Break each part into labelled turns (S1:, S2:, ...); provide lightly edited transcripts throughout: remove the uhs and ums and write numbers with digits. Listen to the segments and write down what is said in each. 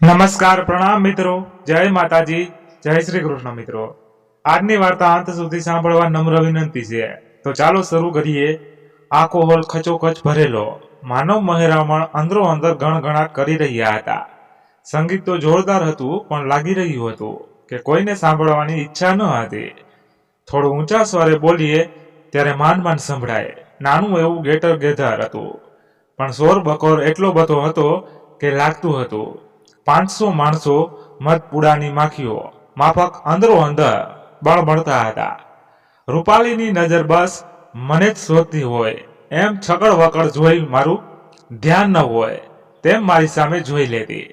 S1: નમસ્કાર, પ્રણામ મિત્રો, જય માતાજી, જય શ્રી કૃષ્ણ મિત્રો। આજની વાર્તા અંત સુધી સાંભળવા નમ્ર વિનંતી છે। તો ચાલો શરૂ કરીએ। આખો હોલ ખચોખચ ભરેલો, માનવ મહેરામણ અંદરો અંદર ગણગણાટ કરી રહ્યા હતા। સંગીત તો જોરદાર હતું, પણ લાગી રહ્યું હતું કે કોઈને સાંભળવાની ઈચ્છા ન હતી। થોડું ઊંચા સ્વરે બોલીએ ત્યારે માંડ માંડ સંભળાય। નાનું એવું ગેટર ગેધર હતું, પણ શોર બકોર એટલો બધો હતો કે લાગતું હતું 500 માણસો મધપુડાની માખીઓ માફક અંદરો અંદર બળબડતા હતા। રૂપાલીની નજર બસ મને જ શોધતી હોય એમ છકડ વકડ જોઈ મારું ધ્યાન ન હોય તેમ મારી સામે જોઈ લેતી।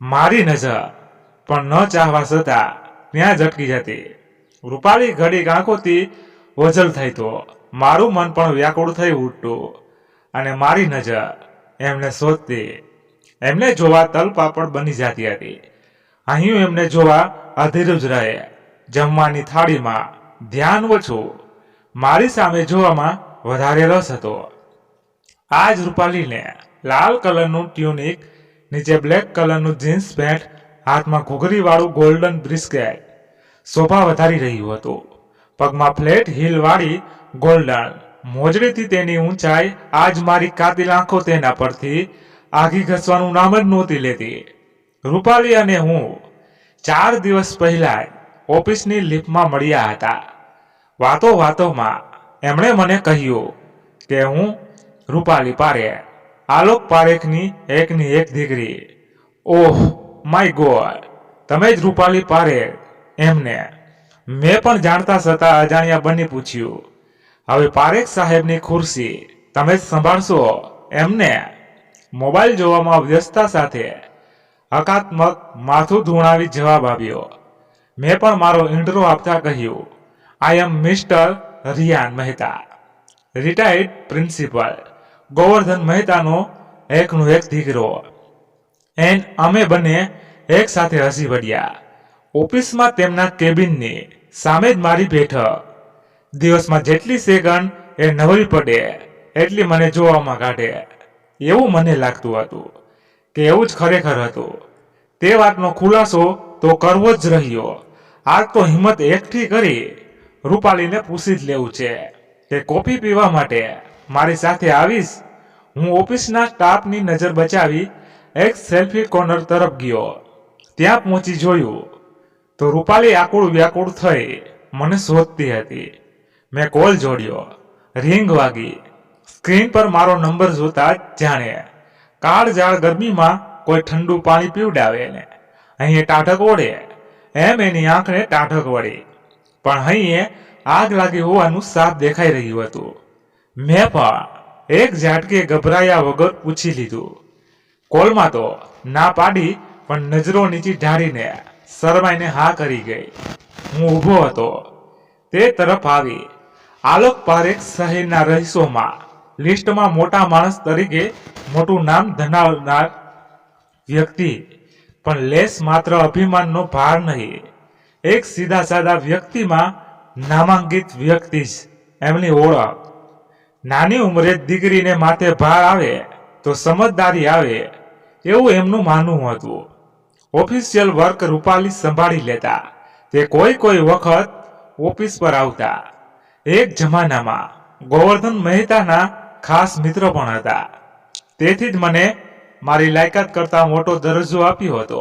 S1: મારી નજર પણ ન ચાહવા છતાં ત્યાં જ અટકી જતી। રૂપાલી ઘડીક આંખોથી ઓઝલ થઈ તો મારું મન પણ વ્યાકુળ થઈ ઉઠતું અને મારી નજર એમને શોધતી। એમને જોવા તલપાપડ બની જતી હતી। અહીં એમને જોવા અધીર જ રહે। જમવાની થાળીમાં ધ્યાન ઓછું, મારી સામે જોવામાં વધારે રસ હતો। આજ રૂપાલીને લાલ કલરનું ટ્યુનિક, નીચે બ્લેક કલરનું જીન્સ પેન્ટ, હાથમાં ઘૂઘરીવાળું ગોલ્ડન બ્રિસ્કેટ શોભા વધારી રહ્યું હતું। પગમાં ફ્લેટ હીલ વાળી ગોલ્ડન મોજડીથી તેની ઊંચાઈ આજ મારી કાતિલ આંખો તેના પરથી આઘી ઘસવાનું નામ જ નહોતી લેતી। રૂપાલી અને હું 4 દિવસ પહેલા ઓફિસની લિફ્ટમાં મળ્યા હતા। વાતો વાતોમાં એમણે મને કહ્યું કે હું રૂપાલી પારેખ, આલોક પારેખની એકની એક દીકરી। ઓહ માય ગોડ, તમે જ રૂપાલી પારેખ? એમને મેં પણ જાણતા છતાં અજાણ્યા બની પૂછ્યું, હવે પારેખ સાહેબની ખુરશી તમે જ સંભાળશો એમને? મોબાઈલ જોવામાં વ્યસ્તતા સાથે હકારાત્મક માથું ધૂણાવી જવાબ આપ્યો। મેં પણ મારો ઇન્ટ્રો આપતા કહ્યું, I am mister Riyan Mehta, retired principal, Govardhan મહેતાનો એકનો એક દીકરો। એન અમે બંને એક સાથે હસી પડ્યા। ઓફિસમાં તેમના કેબિનની સામે જ મારી બેઠક। દિવસમાં જેટલી સેકન્ડ એ નવરી પડે એટલી મને જોવામાં કાઢે એવું મને લાગતું હતું કે એવું જ ખરેખર હતું। તે વાતનો ખુલાસો તો કરવો જ રહ્યો। આજ તો હિંમત એકઠી કરી રૂપાલીને પૂછી જ લેવું છે કે કોફી પીવા માટે મારી સાથે આવીશ? હું ઓફિસના સ્ટાફની નજર બચાવી એક સેલ્ફી કોર્નર તરફ ગયો। ત્યાં પહોંચી જોયું તો રૂપાલી આકુળ વ્યાકુળ થઈ મને શોધતી હતી। મેં કોલ જોડ્યો, રિંગ વાગી। સ્ક્રીન પર મારો નંબર જોતા જ જાણે કાળઝાળ ગરમીમાં કોઈ ઠંડુ પાણી પીવડાવે ને અહીં ટાઢક ઓળે એમ એની આંખને ટાઢક વળી। પણ અહીં આગ લાગી હોવાનું સાફ દેખાઈ રહ્યું હતું। મેં પણ એક ઝાટકે ગભરાયા વગર પૂછી લીધું। કોલમાં તો ના પાડી, પણ નજરો નીચી ઢાળીને શરમાઈને હા કરી ગઈ। હું ઊભો હતો, તે તરફ આવી। આલોક પારેખ શહેરના રહીશોમાં લિસ્ટમાં મોટા માણસ તરીકે મોટું નામ ધરાવનાર વ્યક્તિ, પણ લેશ માત્ર અભિમાનનો ભાર નહીં, એક સીધા સાદા વ્યક્તિમાં નામાંકિત વ્યક્તિ જ એમની ઓળખ। નાની ઉંમરે દીકરીને માથે ભાર આવે તો સમજદારી આવે એવું એમનું માનવું હતું। ઓફિશિયલ વર્ક રૂપાલી સંભાળી લેતા। તે કોઈ વખત ઓફિસ પર આવતા। એક જમાનામાં ગોવર્ધન મહેતાના ખાસ મિત્ર પણ હતા। તેથી જ મને મારી લાયકાત કરતા મોટો દરજ્જો આપ્યો હતો।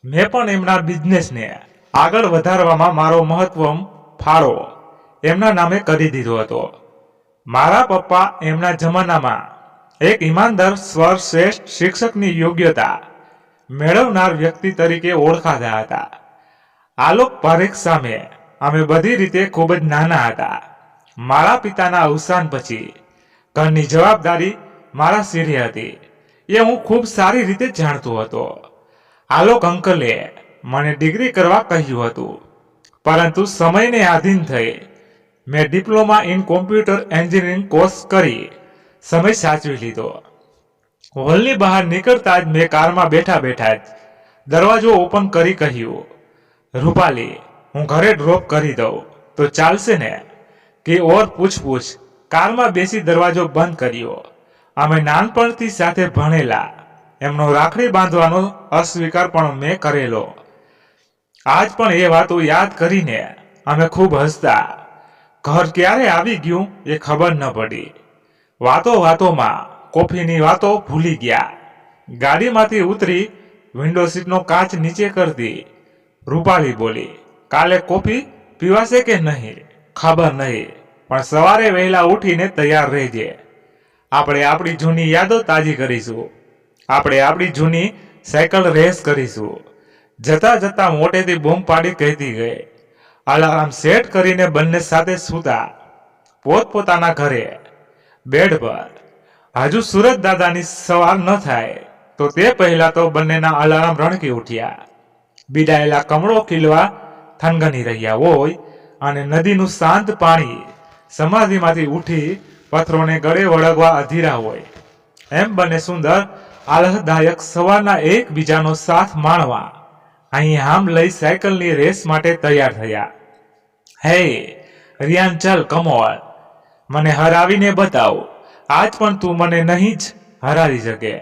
S1: મેં પણ એમના બિઝનેસને આગળ વધારવામાં મારો મહત્વનો ફાળો એમના નામે કરી દીધો હતો। મારા પપ્પા એમના જમાનામાં એક ઈમાનદાર સર્વશ્રેષ્ઠ શિક્ષકની યોગ્યતા મેળવનાર વ્યક્તિ તરીકે ઓળખાતા હતા। આલોક પારેખ સામે અમે બધી રીતે ખૂબ જ નાના હતા। મારા પિતાના અવસાન પછી ઘરની જવાબદારી મારા શિરે હતી એ હું ખૂબ સારી રીતે જાણતો હતો। આલોક અંકલે મને ડિગ્રી કરવા કહ્યું હતું, પરંતુ સમયને આધીન થઈ મેં diploma in computer engineering course કરી સમય સાચવી લીધો। હોલની બહાર નીકળતા જ મેં કારમાં બેઠા બેઠા જ દરવાજો ઓપન કરી કહ્યું, રૂપાલી, હું ઘરે ડ્રોપ કરી દઉં તો ચાલશે ને? કે ઓર પૂછ કારમાં બેસી દરવાજો બંધ કર્યો। અમે નાનપણથી સાથે ભણેલા એમનો રાખડી બાંધવાનો અસ્વીકાર પણ મેં કરેલો. આજ પણ એ વાતો યાદ કરીને અમે ખૂબ હસતા. ઘર ક્યારે આવી ગયું એ ખબર ન પડી. વાતોમાં કોફીની વાતો ભૂલી ગયા. ગાડીમાંથી ઉતરી વિન્ડો સીટનો કાચ નીચે કરતી રૂપાલી બોલી, કાલે કોફી પીવાશે કે નહીં ખબર નહીં, પણ સવારે વહેલા ઉઠીને તૈયાર રહેજે. આપણે આપણી જૂની યાદો તાજી કરીશું. આપણે આપણી જૂની સાયકલ રેસ કરીશું. જતા જતા મોટેથી બૂમ પાડી કહેતી ગઈ. અલાર્મ સેટ કરીને બંને સાથે સૂતા પોતપોતાના ઘરે બેડ પર. હજુ સુરત દાદાની સવાર ન થાય તો તે પહેલા તો બંનેના અલાર્મ રણકી ઉઠ્યા. બિડાયેલા કમળો ખીલવા થનગની રહ્યા હોય અને નદીનું શાંત પાણી સમાધિમાંથી ઉઠી પથ્થરોને ગળે વળગવા અધીરા હોય એમ બંને સુંદર આહલાદદાયક સવારના એકબીજાનો સાથ માણવા અહીં આમ લઈ સાયકલની રેસ માટે તૈયાર થયા. હે રિયાન, ચલ કમોલ, મને હરાવીને બતાવ. આજ પણ તું મને નહીં જ હરાવી શકે,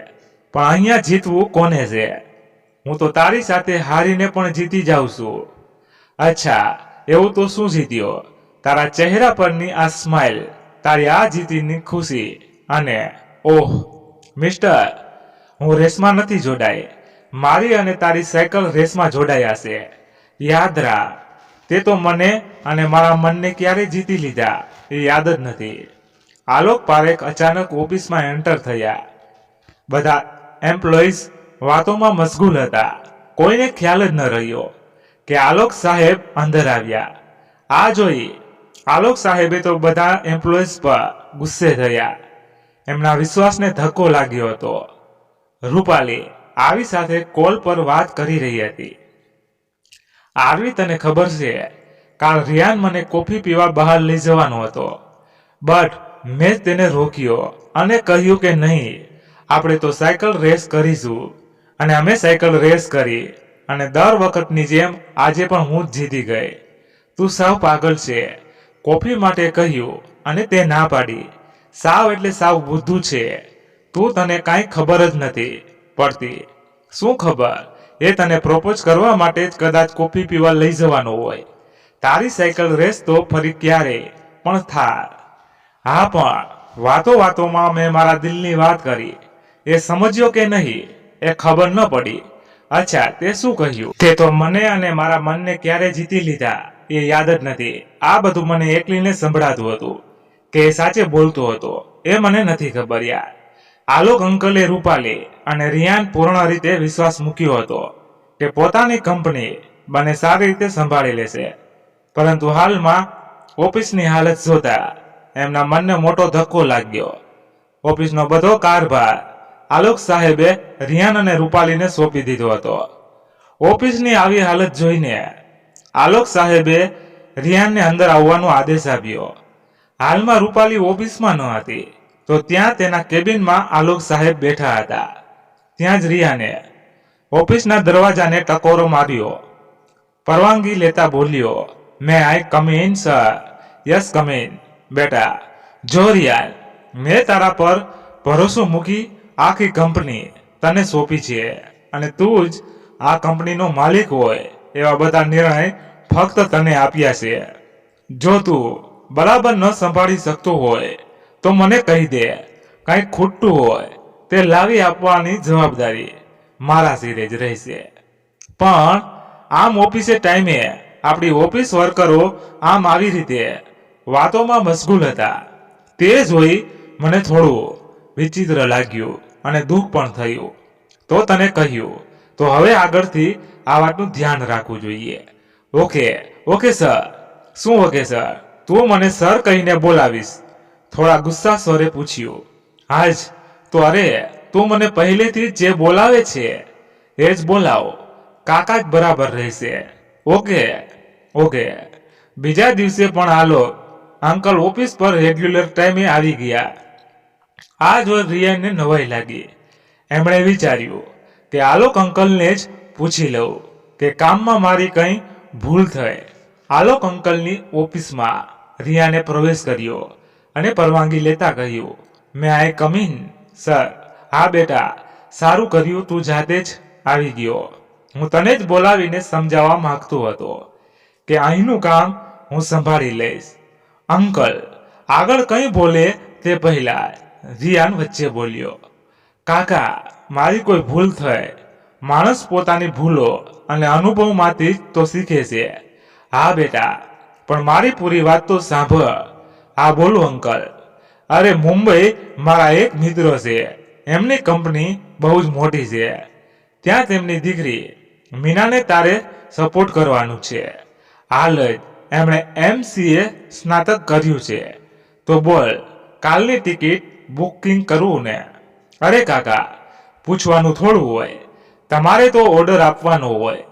S1: પણ અહીંયા જીતવું કોને છે? હું તો તારી સાથે હારીને પણ જીતી જાઉં છું. અચ્છા, એવું તો શું જીત્યો? તારા ચહેરા પરની આ સ્માઇલ, તારી આ જીતીની ખુશી. અને ઓહ મિસ્ટર, હું રેસમાં નથી જોડાઈ. મારી અને તારી સાયકલ રેસમાં જોડાયા છે. યાદ રાખ, તે તો મને અને મારા મનને ક્યારે જીતી લીધા એ યાદ જ નથી. આલોક પારેખ અચાનક ઓફિસમાં એન્ટર થયા. બધા એમ્પ્લોઈઝ વાતોમાં મશગુલ હતા. કોઈને ખ્યાલ જ ન રહ્યો કે આલોક સાહેબ અંદર આવ્યા. આ જોઈ આલોક સાહેબે તો બધા એમ્પ્લોઈઝ પર ગુસ્સે થયા. એમના વિશ્વાસને ધક્કો લાગ્યો હતો. રૂપાલી આરવી સાથે કોલ પર વાત કરી રહી હતી. આરવી, તને ખબર છે, કાલ રિયાન મને કોફી પીવા બહાર લઈ જવાનો હતો, બટ મેં તેને રોક્યો અને કહ્યું કે નહીં, આપણે તો સાયકલ રેસ કરીશું. અને અમે સાયકલ રેસ કરી અને દર વખતની જેમ આજે પણ હું જ જીતી ગઈ. તું સાવ પાગલ છે. કોફી માટે કહ્યું અને તે ના પાડી. સાવ એટલે સાવ બુદ્ધુ છે તું. તને કાંઈ ખબર જ નથી પડતી. શું ખબર? એ તને પ્રપોઝ કરવા માટે જ કદાચ કોફી પીવા લઈ જવાનો હોય. તારી સાયકલ રેસ તો ફરી ક્યારે પણ થાય. હા, પણ વાતોમાં મેં મારા દિલની વાત કરી. એ સમજ્યો કે નહીં એ ખબર ન પડી. અચ્છા, તે શું કહ્યું? તે તો મને અને મારા મનને ક્યારે જીતી લીધા એ યાદ જ નથી. આ બધું મને એકલીને સંભળાતું હતું કે એ સાચે બોલતો હતો એ મને નથી ખબર યાર. આલોક અંકલે રૂપાલી અને રિયાન પૂર્ણ રીતે વિશ્વાસ મૂક્યો હતો કે પોતાની કંપની બંને સારી રીતે સંભાળી લેશે, પરંતુ હાલમાં ઓફિસની હાલત જોતા એમના મનને મોટો ધક્કો લાગ્યો. ઓફિસનો બધો કારભાર આલોક સાહેબે રિયાન અને રૂપાલીને સોંપી દીધો હતો. ઓફિસની આવી હાલત જોઈને આલોક સાહેબે રિયાનને અંદર આવવાનો આદેશ આપ્યો. હાલમાં રૂપાલી ઓફિસમાં ન હતી તો ત્યાં તેના કેબિનમાં આલોક સાહેબ બેઠા હતા. ત્યાં જ રિયાને ઓફિસના દરવાજાને ટકોરો માર્યો. પરવાનગી લેતા બોલ્યો, may I come in sir? Yes, come in. બેટા જો રિયાન, મેં તારા પર ભરોસો મૂકી આખી કંપની તને સોંપી છે અને તું જ આ કંપનીનો માલિક હોય એવા બધા નિર્ણય ફક્ત તને આપ્યા છે. જો તું બરાબર ન સંભાળી શકતો હોય તો મને કહી દે. કંઈક ખૂટતું હોય તે લાવી આપવાની જવાબદારી મારા સિરે જ રહેશે. પણ આમ ઓફિસે ટાઈમે આપણી ઓફિસ વર્કરો આમ આવી રીતે વાતોમાં મશગુલ હતા. તે જોઈ મને થોડું વિચિત્ર લાગ્યું અને દુઃખ પણ થયું. તો તને કહ્યું તો હવે આગળથી આ વાતનું ધ્યાન રાખવું જોઈએ. Okay sir. શું ઓકે સર? તું મને સર કહીને બોલાવીશ? થોડા ગુસ્સા સ્વરે પૂછ્યું. આજ તો અરે, તું મને પહેલેથી જે બોલાવે છે એ જ બોલાવો. કાકા જ બરાબર રહેશે. ઓકે. બીજા દિવસે પણ આલોક અંકલ ઓફિસ પર રેગ્યુલર ટાઈમે આવી ગયા. આ જો રિયાને નવાઈ લાગી. એમણે વિચાર્યું કે આલોક અંકલને જ પૂછી લઉં કે કામમાં મારી કંઈ ભૂલ થઈ. આલોક અંકલની ઓફિસમાં રિયાને પ્રવેશ કર્યો અને પરવાનગી લેતા કહ્યું, મે આઈ કમ ઇન સર? હા બેટા, સારું કર્યું તું જાતે જ આવી ગયો. હું તને જ બોલાવીને સમજાવવા માંગતો હતો કે અહીંનું કામ હું સંભાળી લઈશ. અંકલ આગળ કંઈ બોલે તે પહેલા રિયાન વચ્ચે બોલ્યો. કાકા, મારી કોઈ ભૂલ થઈ. માણસ પોતાની ભૂલો અને અનુભવમાંથી જ તો શીખે છે. હા બેટા, પણ મારી પૂરી વાત તો સાંભળ. હા બોલો અંકલ. અરે મુંબઈ મારા એક મિત્ર છે. એમની કંપની બહુ જ મોટી છે. ત્યાં તેમની દીકરી મીનાને તારે સપોર્ટ કરવાનું છે. હાલ જ એમણે MCA સ્નાતક કર્યું છે. તો બોલ, કાલની ટિકિટ બુકિંગ કરવું ને? અરે કાકા, પૂછવાનું થોડું હોય, તમારે તો ઓર્ડર આપવાનો હોય.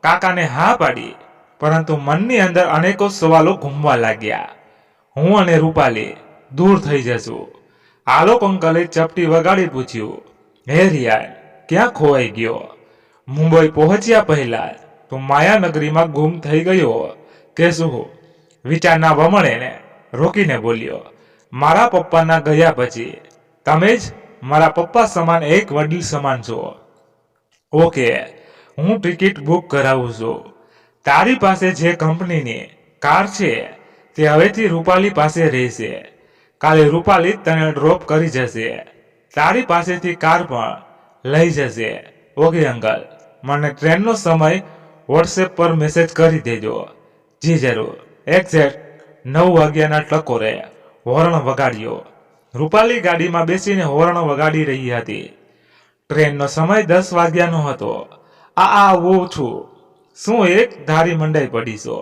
S1: કાકાને હા પાડી, પરંતુ મનની અંદર અનેકો સવાલો ઘૂમવા લાગ્યા. હું અને રૂપાલી દૂર થઈ જશું. આલોક અંકલે ચપટી વગાડી પૂછ્યું, હે રિયાન, ક્યાં ખોવાઈ ગયો? મુંબઈ પહોંચ્યા પહેલા તો માયાનગરીમાં ગુમ થઈ ગયો કે શું? વિચારના વમળેને રોકીને બોલ્યો, મારા પપ્પાના ગયા પછી તમે જ મારા પપ્પા સમાન એક વડીલ સમાન છો. ઓકે, હું ટિકિટ બુક કરાવું છું. તારી પાસે જે કંપનીની કાર છે તે હવેથી રૂપાલી પાસે રહેશે. કાલે રૂપાલી તને ડ્રોપ કરી જશે. તારી પાસેથી કાર પણ લઈ જશે. ઓકે અંકલ, મને ટ્રેનનો સમય વોટ્સએપ પર મેસેજ કરી દેજો. જી જરૂર. એક્ઝેક્ટ 9 વાગ્યાના ટકોરે હોર્ન વગાડ્યો. રૂપાલી ગાડીમાં બેસીને હોર્ન વગાડી રહી હતી. ટ્રેનનો સમય 10 વાગ્યાનો હતો. આવું છું. શું એક ધારી મંડાઈ પડીશો?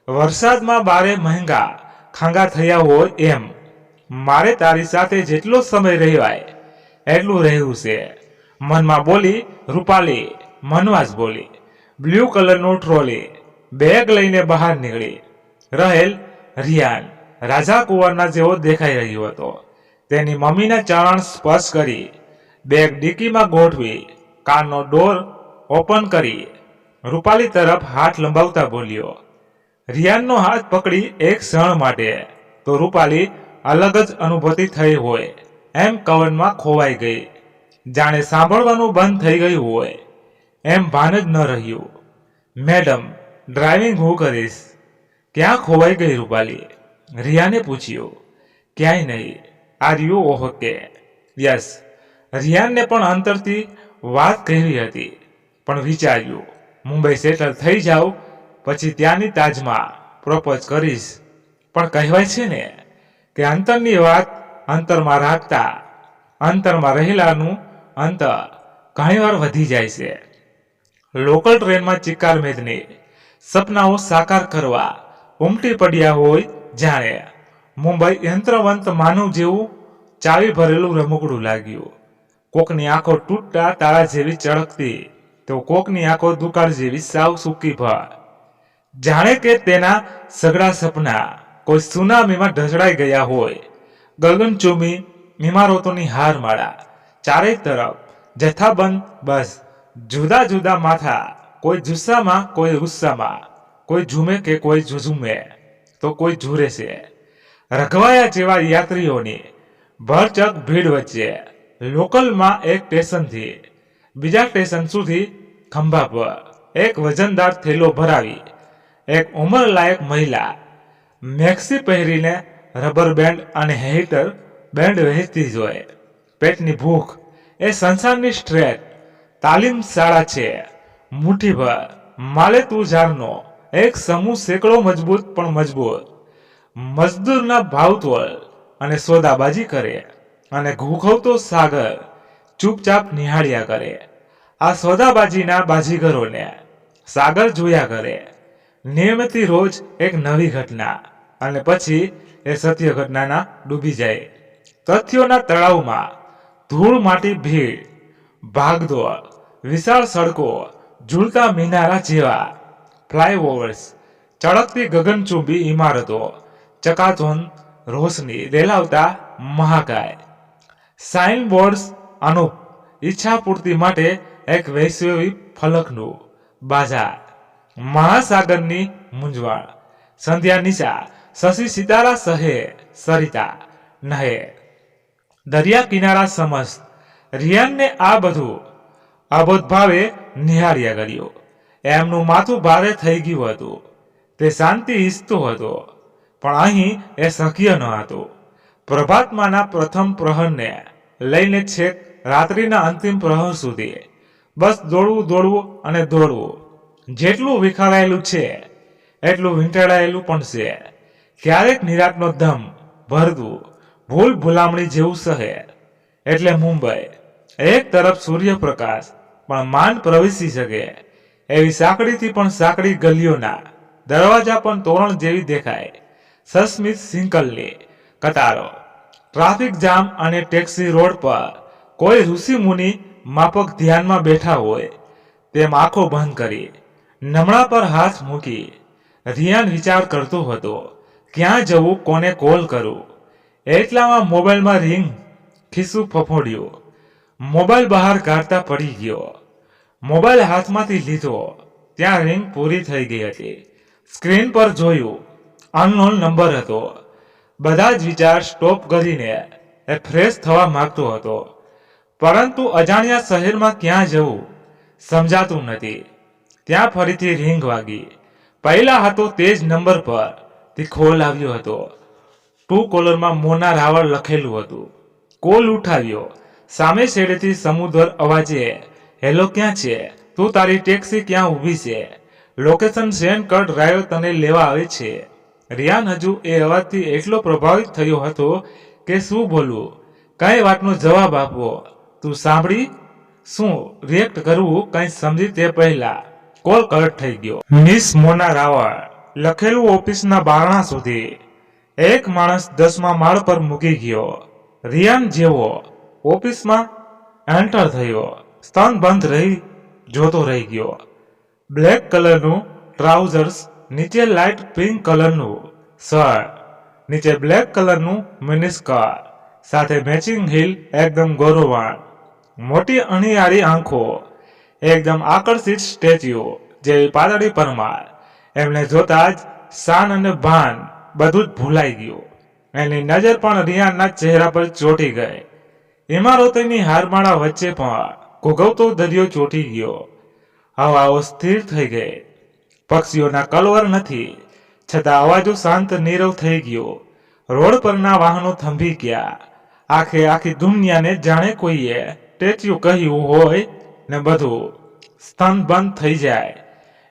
S1: વરસાદમાં બારે મહેંગા ખાંગા થયા હોય એમ. મારે તારી સાથે જેટલો સમય રહેવાય એટલું રહેવું છે. મનમાં બોલી રૂપાલી. મનમાં જ બોલી. બ્લુ કલરનું ટ્રોલી બેગ લઈને બહાર નીકળી. રહેલ રિયાન રાજા કુંવરના જેવો દેખાઈ રહ્યો હતો. તેની મમ્મીના ચરણ સ્પર્શ કરી બેગ ડિક્કીમાં ગોઠવી કારનો ડોર ઓપન કરી રૂપાલી તરફ હાથ લંબાવતા બોલ્યો. રિયાનનો હાથ પકડી એક ક્ષણ માટે તો રૂપાલી અલગ જ અનુભૂતિ થઈ હોય એમ કવનમાં ખોવાઈ ગઈ. જાણે સાંભળવાનું બંધ થઈ ગયું હોય એમ ભાન જ ન રહ્યું. મેડમ, ડ્રાઇવિંગ હું કરીશ. ક્યાં ખોવાઈ ગઈ રૂપાલી? રિયાને પૂછ્યું. ક્યાંય નહીં. Are you okay? યસ. રિયાનને પણ અંતરથી વાત કહેવી હતી, પણ વિચાર્યું મુંબઈ સેટલ થઈ જાઉં પછી ત્યાંની તાજમાં પ્રપોઝ કરીશ. પણ કહેવાય છે ને કે અંતરની વાત અંતરમાં રાખતા અંતરમાં રહેલાનું અંતર ઘણીવાર વધી જાય છે. લોકલ ટ્રેનમાં ચિક્કાર મેદની સપનાઓ સાકાર કરવા ઉમટી પડ્યા હોય જાણે. મુંબઈ યંત્રવંત માનવ જેવું ચાવી ભરેલું રમકડું લાગ્યું. કોકની આંખો તૂટતા તાળા જેવી ચળકતી તો કોકની આંખો દુકાળ જેવી સાવ સૂકી ભર. જાણે કે તેના સગડા સપના કોઈ સુનામીમાં ઢસડાઈ ગયા હોય. ગગનચુંબી ઇમારતોની હારમાળા ચારે તરફ જથ્થાબંધ, બસ જુદા જુદા માથા. કોઈ જુસ્સામાં, કોઈ ગુસ્સામાં, કોઈ ઝૂમે કે કોઈ ઝૂમે તો કોઈ ઝૂરે છે. રઘવાયા જેવા યાત્રીઓની ભરચક ભીડ વચ્ચે લોકલમાં એક સ્ટેશનથી બીજા સ્ટેશન સુધી ખંભા પર એક વજનદાર થેલો ભરાવી એક ઉંમરલાયક મહિલા મેક્સી પહેરીને રબર બેન્ડ અને હેટર બેન્ડ વહેતી જોઈ. પેટની ભૂખ એ સંસારની સ્ટ્રેટ તાલીમ શાળા છે. મુઠ્ઠીભર માલે તુજારનો એક સમૂહ સેંકડો મજબૂત પણ મજબૂત મજદૂરના ભાવતોલ અને સોદાબાજી કરે અને ઘૂઘવતો સાગર ચૂપચાપ નિહાળ્યા કરે. આ સોદાબાજીના બાજીગરોને સાગર જોયા કરે. નિયમિત રોજ એક નવી ઘટના અને પછી એ સત્ય ઘટનાના ડૂબી જાય. તથ્યોના તળાવમાં ધૂળ માટી ભીડ ભાગદોડ, વિશાળ સડકો, ઝૂલતા મિનારા જેવા ફ્લાયઓવર્સ, ચળકતી ગગનચુંબી ઇમારતો, ચકાચોંધ રોશની રેલાવતા મહાકાય સાઇનબોર્ડ્સ, અનુપ ઈચ્છા પૂર્તિ માટે એક વૈશ્વિક ફલકનું બાજાર, મહાસાગરની મૂંઝવણ, સંધ્યા નિશા, શશી સિતારા સહે સરિતા નહે, દરિયા કિનારા સમસ્ત રિયાનને આ બધું અબોધ ભાવે નિહાળ્યા કર્યું. એમનું માથું ભારે થઈ ગયું હતું. તે શાંતિ ઈચ્છતો હતો, પણ અહીં એ શક્ય ન હતું. પ્રભાતમાંના પ્રથમ પ્રહરને લઈને છેક રાત્રિના અંતિમ પ્રહર સુધી બસ દોડવું અને દોડવું. જેટલું વિખરાયેલું છે એટલું વીંટળાયેલું પણ છે. ક્યારેક નિરાંતનો દમ ભરતું ભૂલ ભૂલામણી જેવું શહેર એટલે મુંબઈ. એક તરફ સૂર્યપ્રકાશ પણ માંડ પ્રવેશી શકે એવી સાંકડીથી પણ સાંકડી ગલીઓના દરવાજા પણ તોરણ જેવી દેખાય. સસ્મિત સિંકલની કતારો, ટ્રાફિક જામ અને ટેક્સી રોડ પર કોઈ ઋષિ મુનિ માફક ધ્યાનમાં બેઠા હોય તેમ આંખો બંધ કરી નમણા પર હાથ મૂકી રિયાન વિચાર કરતો હતો, ક્યાં જવું, કોને કોલ કરું. એટલામાં મોબાઈલમાં રિંગ ખિસ્સું ફફોડ્યું. મોબાઈલ બહાર કાઢતા પડી ગયો. મોબાઈલ હાથમાંથી લીધો ત્યાં રિંગ પૂરી થઈ ગઈ હતી. સ્ક્રીન પર જોયું, અનનોન નંબર હતો. બધા જ વિચાર સ્ટોપ કરીને એ ફ્રેશ થવા માંગતો હતો, પરંતુ અજાણ્યા શહેરમાં ક્યાં જવું સમજાતું નથી. ત્યાં ફરીથી રિંગ વાગી. પહેલા હતો તે જ નંબર પર થી કોલ આવ્યો હતો. ટુ કોલરમાં મોના રાવળ લખેલું હતું. કોલ ઉઠાવ્યો. સામે છેડેથી સમુદ્ર અવાજે, હેલો, ક્યાં છે તું? તારી ટેક્સી ક્યાં ઊભી છે? લોકેશન સેન્ડ કર, ડ્રાઈવર તને લેવા આવે છે. રિયાન હજુ એ અવાજથી એટલો પ્રભાવિત થયો હતો કે શું બોલવું, કઈ વાતનો જવાબ આપવો. તું સાંભળી, શું રિએક્ટ કરવું કઈ સમજી તે પહેલા કોલ કટ થઈ ગયો. મિસ મોના રાવળ લખેલું ઓફિસના બારણા સુધી. એક માણસ 10મા માળ પર મૂકી ગયો. રિયાન જેવો ઓફિસમાં એન્ટર થયો, સ્તન બંધ રહી જોતો રહી ગયો. બ્લેક કલરનું ટ્રાઉઝર્સ, નીચે લાઇટ પિંક કલરનું શર્ટ, નીચે બ્લેક કલરનું મિનિસ્કર્ટ, સાથે મેચિંગ હીલ, એકદમ ગૌરવાન. મોટી અણીયાળી આંખો, એકદમ આકર્ષિત સ્ટેચ્યુ જેવી પાતળી પરમાર. એમને જોતા જ શાન અને ભાન બધું જ ભૂલાઈ ગયું. એની નજર પણ રિયાનના ચહેરા પર ચોંટી ગઈ. ઇમારતોની હારમાળા વચ્ચે પણ ઘૂઘવતો દરિયો ચોંટી ગયો. હવાઓ સ્થિર થઈ ગઈ. પક્ષીઓના કલવર નથી, છતાં અવાજો શાંત નીરવ થઈ ગયો. રોડ પરના વાહનો થંભી ગયા. આખી દુનિયાને જાણે કોઈએ ટેચ્યુ કહ્યું હોય ને બધું સ્તંભ થઈ જાય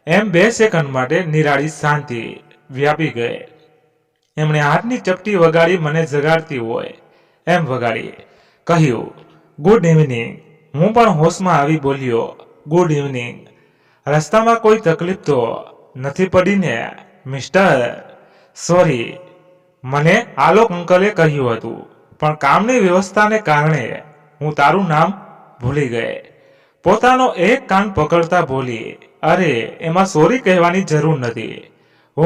S1: એમ 2 સેકન્ડ માટે નિરાળી શાંતિ વ્યાપી ગઈ. એમણે હાથની ચપટી વગાડી, મને જગાડતી હોય એમ વગાડી. કહ્યું, ગુડ ઇવનિંગ. હું પણ હોશમાં આવી બોલ્યો, ગુડ ઇવનિંગ. રસ્તામાં કોઈ તકલીફ તો નથી પડી ને મિસ્ટર? સોરી, મને આલોક અંકલે કહ્યું હતું, પણ કામની વ્યવસ્થાને કારણે હું તારું નામ ભૂલી ગઈ. પોતાનો એક કાન પકડતા બોલી, અરે એમાં સોરી કહેવાની જરૂર નથી. ઓ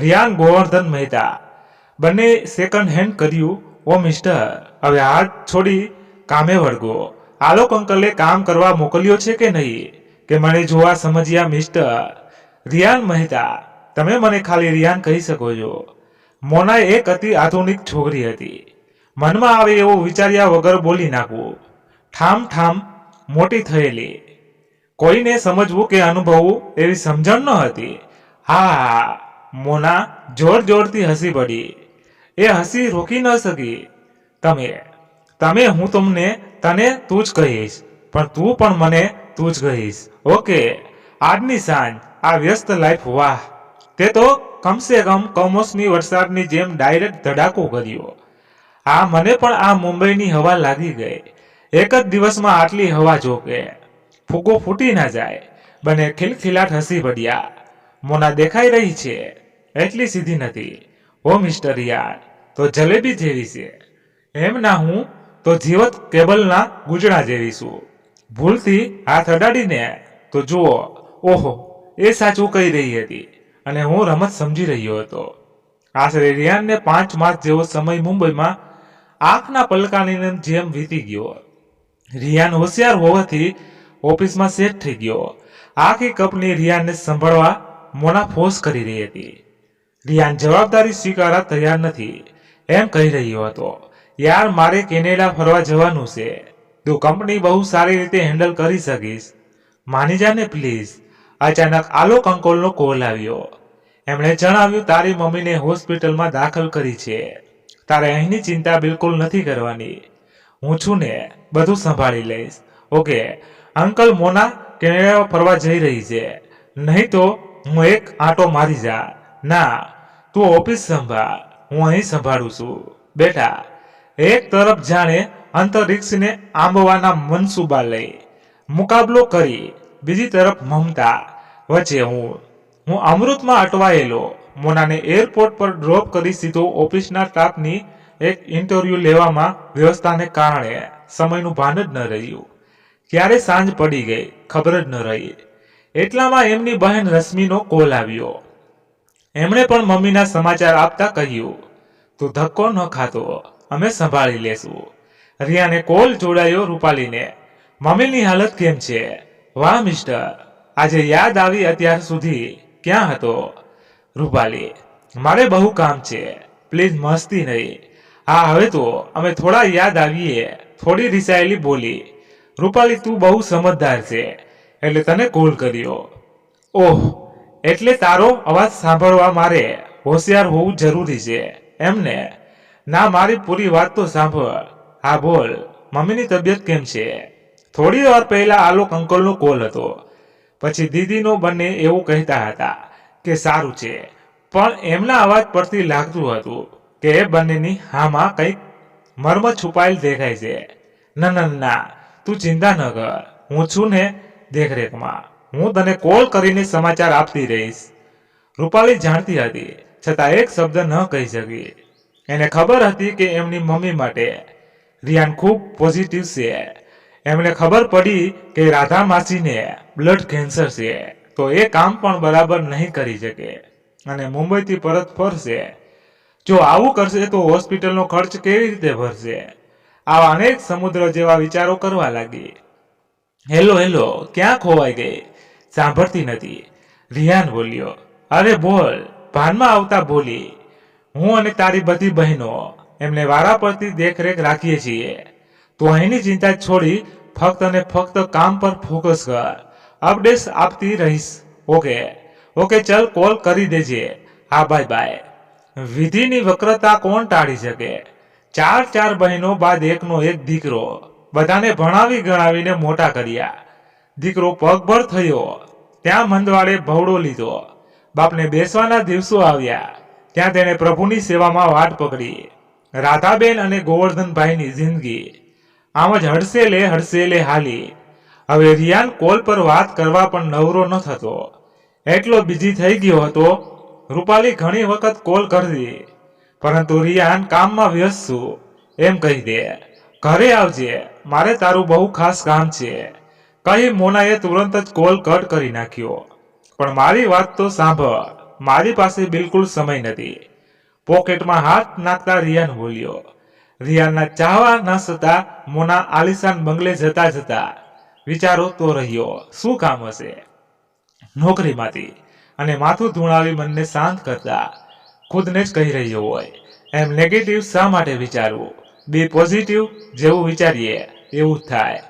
S1: રિયાન ગોવર્ધન મહેતા. બંને સેકન્ડ હેન્ડ કર્યું. ઓ મિસ્ટર, હવે હાથ છોડી કામે વળગો. આલોક અંકલે કામ કરવા મોકલ્યો છે કે નહીં, કે મને જોવા સમજ્યા મિસ્ટર? રિયાન મહેતા, તમે મને ખાલી રિયાન કહી શકો છો. મોના એક અતિ આધુનિક છોકરી હતી. મનમાં આવે એવું વિચાર્યા વગર બોલી નાખવું. ઠામ મોટી થયેલી. કોઈને સમજવું કે અનુભવવું એવી સમજણ ન હતી. હા, મોના જોરથી હસી પડી. એ હસી રોકી ન શકી. તમે હું તને તું જ કહીશ, પણ તું પણ મને તું જ કહીશ. ઓકે? આજની સાંજ, આ વ્યસ્ત લાઈફ, વાહ! તે તો કમસે કમ કમોસમી વરસાદની જેમ ડાયરેક્ટ ધડાકો કર્યો. મને પણ આ મુંબઈની હવા લાગી ગઈ. એક જ દિવસમાં આટલી હવા જોકે ફૂગો ફૂટી ના જાય. બંને ખિલખિલાટ હસી પડ્યા. મોના દેખાઈ રહી છે એટલી સીધી નથી. ઓ મિસ્ટર રિયાન તો જલેબી જેવી છે. એમ ના, હું તો જીવત કેબલના ગુજડા જેવી છું. ભૂલથી હાથ અડાડીને તો જુઓ. ઓહો, એ સાચું કહી રહી હતી અને હું રમત સમજી રહ્યો હતો. આશરે રિયાનને 5 માસ જેવો સમય મુંબઈમાં આંખના પલકાની જેમ વીતી ગયો. રિયાન હોશિયાર હોવાથી ઓફિસમાં સેટ થઈ ગયો. આખી કંપની રિયાનને સંભાળવા મોના ફોર્સ કરી રહી હતી. રિયાન જવાબદારી સ્વીકારવા તૈયાર નથી એમ કહી રહ્યો હતો. યાર, મારે કેનેડા ફરવા જવાનું છે. તું કંપની બહુ સારી રીતે હેન્ડલ કરી શકીશ, માની જા ને પ્લીઝ. અચાનક આલોક અંકલનો કોલ આવ્યો. એમણે જણાવ્યું, તારી મમ્મીને હોસ્પિટલમાં દાખલ કરી છે. તારે અહીંની ચિંતા બિલકુલ નથી કરવાની. હું છું ને, બધું સંભાળી લઈશ. ઓકે અંકલ, મોના કેનેડા ફરવા જઈ રહી છે, નહીં તો હું એક આંટો મારી જા. ના, તું ઓફિસ સંભાળ, હું અહીં સંભાળું છું. બેટા, એક તરફ જાણે અંતરિક્ષને આંબવાના મનસૂબા લઈ મુકાબલો કરી, બીજી તરફ મમતા, વચ્ચે હું અમૃતમાં અટવાયેલો. મોનાને એરપોર્ટ પર ડ્રોપ કરી સીધો ઓફિસના સ્ટાફની એક ઇન્ટરવ્યૂ લેવામાં વ્યવસ્થાને કારણે સમયનું ભાન જ ન રહ્યું. ક્યારે સાંજ પડી ગઈ ખબર જ ન રહી. એટલામાં એમની બહેન રશ્મિનો કોલ આવ્યો. એમણે પણ મમ્મીના સમાચાર આપતા કહ્યું, તું ધક્કો ન ખાતો, અમે સંભાળી લેશું. રિયાને કોલ જોડાયો રૂપાલીને. મમ્મીની હાલત કેમ છે? વાહ મિસ્ટર, આજે યાદ આવી અત્યાર સુધી ક્યાં હતો? રૂપાલી, મારે બહુ કામ છે, પ્લીઝ મસ્તી નહીં. હા હવે તો અમે થોડા યાદ આવીએ, થોડી રિસાયેલી બોલી. રૂપાલી, તું બહુ સમજદાર છે એટલે તને કોલ કર્યો. ઓહ, એટલે તારો અવાજ સાંભળવા મારે હોશિયાર હોવું જરૂરી છે એમને? ના, મારી પૂરી વાત તો સાંભળ. હા બોલ, મમ્મીની તબિયત કેમ છે? થોડી વાર પહેલા આલોક અંકલનો કોલ હતો, પછી દીદીનો. બંને એવું કહેતા હતા કે સારું છે, પણ એમના અવાજ પરથી લાગતું હતું કે એ બંનેની હામાં કંઈક મર્મ છુપાયેલ દેખાય છે. ના ના ના, તું ચિંતા ન કર, હું છું ને દેખરેખમાં. હું તને કોલ કરીને સમાચાર આપતી રહીશ. રૂપાલી જાણતી હતી છતાં એક શબ્દ ન કહી શકી. એને ખબર હતી કે એમની મમ્મી માટે રિયાન ખૂબ પોઝિટિવ છે. એમને ખબર પડી કે રાધા માસીને બ્લડ કેન્સર છે, તો એ કામ પણ બરાબર નહીં કરી શકે અને મુંબઈથી પરત ફરશે. જો આવું કરશે તો હોસ્પિટલનો ખર્ચ કેવી રીતે ભરશે? આવા અનેક સમુદ્ર જેવા વિચારો કરવા લાગી. હેલો હેલો, ક્યાં ખોવાઈ ગઈ? સાંભળતી નથી? રિયાન બોલ્યો. અરે બોલ, ભાનમાં આવતા બોલી. હું અને તારી બધી બહેનો એમને વારા પરથી દેખરેખ રાખીએ છીએ. તું અહીંની ચિંતા છોડી ફક્ત અને ફક્ત કામ પર ફોકસ કર. અપડેટ્સ આપતી રહીશ. ઓકે ઓકે, ચલ કોલ કરી દેજે. હા બાય બાય. વિધિની વક્રતા કોણ ટાળી શકે? ચાર બહેનો બાદ એકનો એક દીકરો, બધાને ભણાવી ગણાવીને મોટા કર્યા. દીકરો પગભર થયો ત્યાં મંદવાડે ભવડો લીધો. બાપને બેસવાના દિવસો આવ્યા ત્યાં તેણે પ્રભુની સેવામાં વાટ પકડી. રાધાબેન અને ગોવર્ધનભાઈની જિંદગી આમ જ હડસેલે હાલી. હવે રિયાન કોલ પર વાત કરવા પણ નવરો ન થતો, એટલો બીજી થઈ ગયો હતો. રૂપાલી ઘણી વખત કોલ કરતી, પરંતુ રિયાન કામમાં વ્યસ્ત છું એમ કહી દે. ઘરે આવજે, મારે તારું બહુ ખાસ કામ છે કહી મોનાએ તુરંત જ કોલ કટ કરી નાખ્યો. પણ મારી વાત તો સાંભળ, મારી પાસે બિલકુલ સમય નથી. પોકેટમાં હાથ નાખતા રિયાન બોલ્યો. રિયાનના ચાહવા ન છતાં મોના આલિશાન બંગલે જતા જતા વિચારો તો રહ્યો, શું કામ હશે નોકરીમાંથી, અને માથું ધૂણાવી મનને શાંત કરતા ખુદને જ કહી રહ્યો હોય, એમ નેગેટિવ શા માટે વિચારવું? બી પોઝિટિવ, જેવું વિચારીએ એવું જ થાય.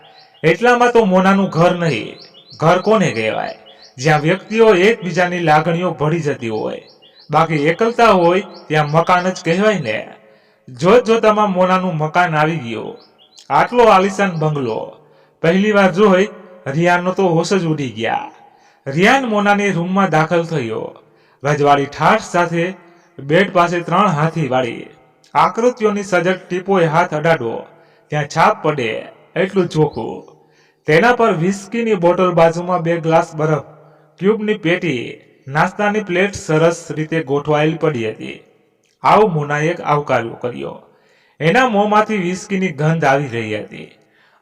S1: એટલામાં તો મોનાનું ઘર નહીં, ઘર કોને કહેવાય? જ્યાં વ્યક્તિઓ એકબીજાની લાગણીઓ ભળી જતી હોય. બાકી એકલતા હોય ત્યાં મકાન જ કહેવાય ને. જોતામાં મોનાનું મકાન આવી ગયું. આટલો આલિશાન બંગલો પહેલી વાર જોઈ રિયાનનો તો હોશ જ ઉડી ગયા. રિયાન મોનાની રૂમમાં દાખલ થયો. રજવાડી ઠાઠ સાથે બેડ પાસે 3 હાથી વાળી આકૃતિઓની સજગ ટીપોએ હાથ અડાડો ત્યાં છાપ પડે એટલું ચોખ્ખું. તેના પર વિસ્કીની બોટલ, બાજુમાં 2 ગ્લાસ બરફ, ક્યુબની પેટી, નાસ્તાની પ્લેટ સરસ રીતે ગોઠવાયેલી પડી હતી. આવું મોનાએ આવકાર્યો કર્યો. એના મોંમાંથી વિસ્કીની ગંધ આવી રહી હતી.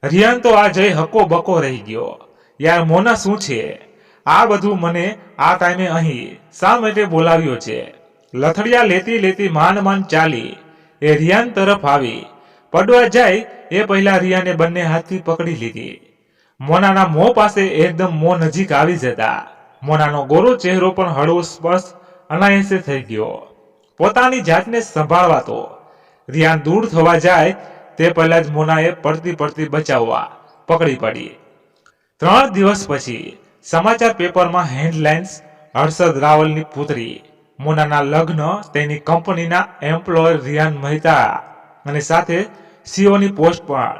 S1: રિયાન તો આ જઈ હકો બકો રહી ગયો. યાર મોના, શું છે આ બધું? મને આ ટાઈમે અહીં શા માટે બોલાવ્યો છે? લથડિયા લેતી માંડ ચાલી એ રિયાન તરફ આવી. પડવા જાય એ પહેલા રિયાને બંને હાથથી પકડી લીધી. મોનાના મોં પાસે એકદમ મોં નજીક આવી જતા મોનાનો ગોરો ચહેરો પણ હળવો સ્પર્શ અનાયાસે થઈ ગયો. પોતાની જાતને સંભાળવાતો રિયાન દૂર થવા જાય તે પહેલા જ મોનાએ પડતી પડતી બચાવવા પકડી પડી. 3 દિવસ પછી સમાચાર પેપરમાં હેડલાઇન્સ: હર્ષદ રાવલની પુત્રી મોનાના લગ્ન તેની કંપનીના એમ્પ્લોયર રિયાન મહેતા અને સાથે સીઓની પોસ્ટ પર.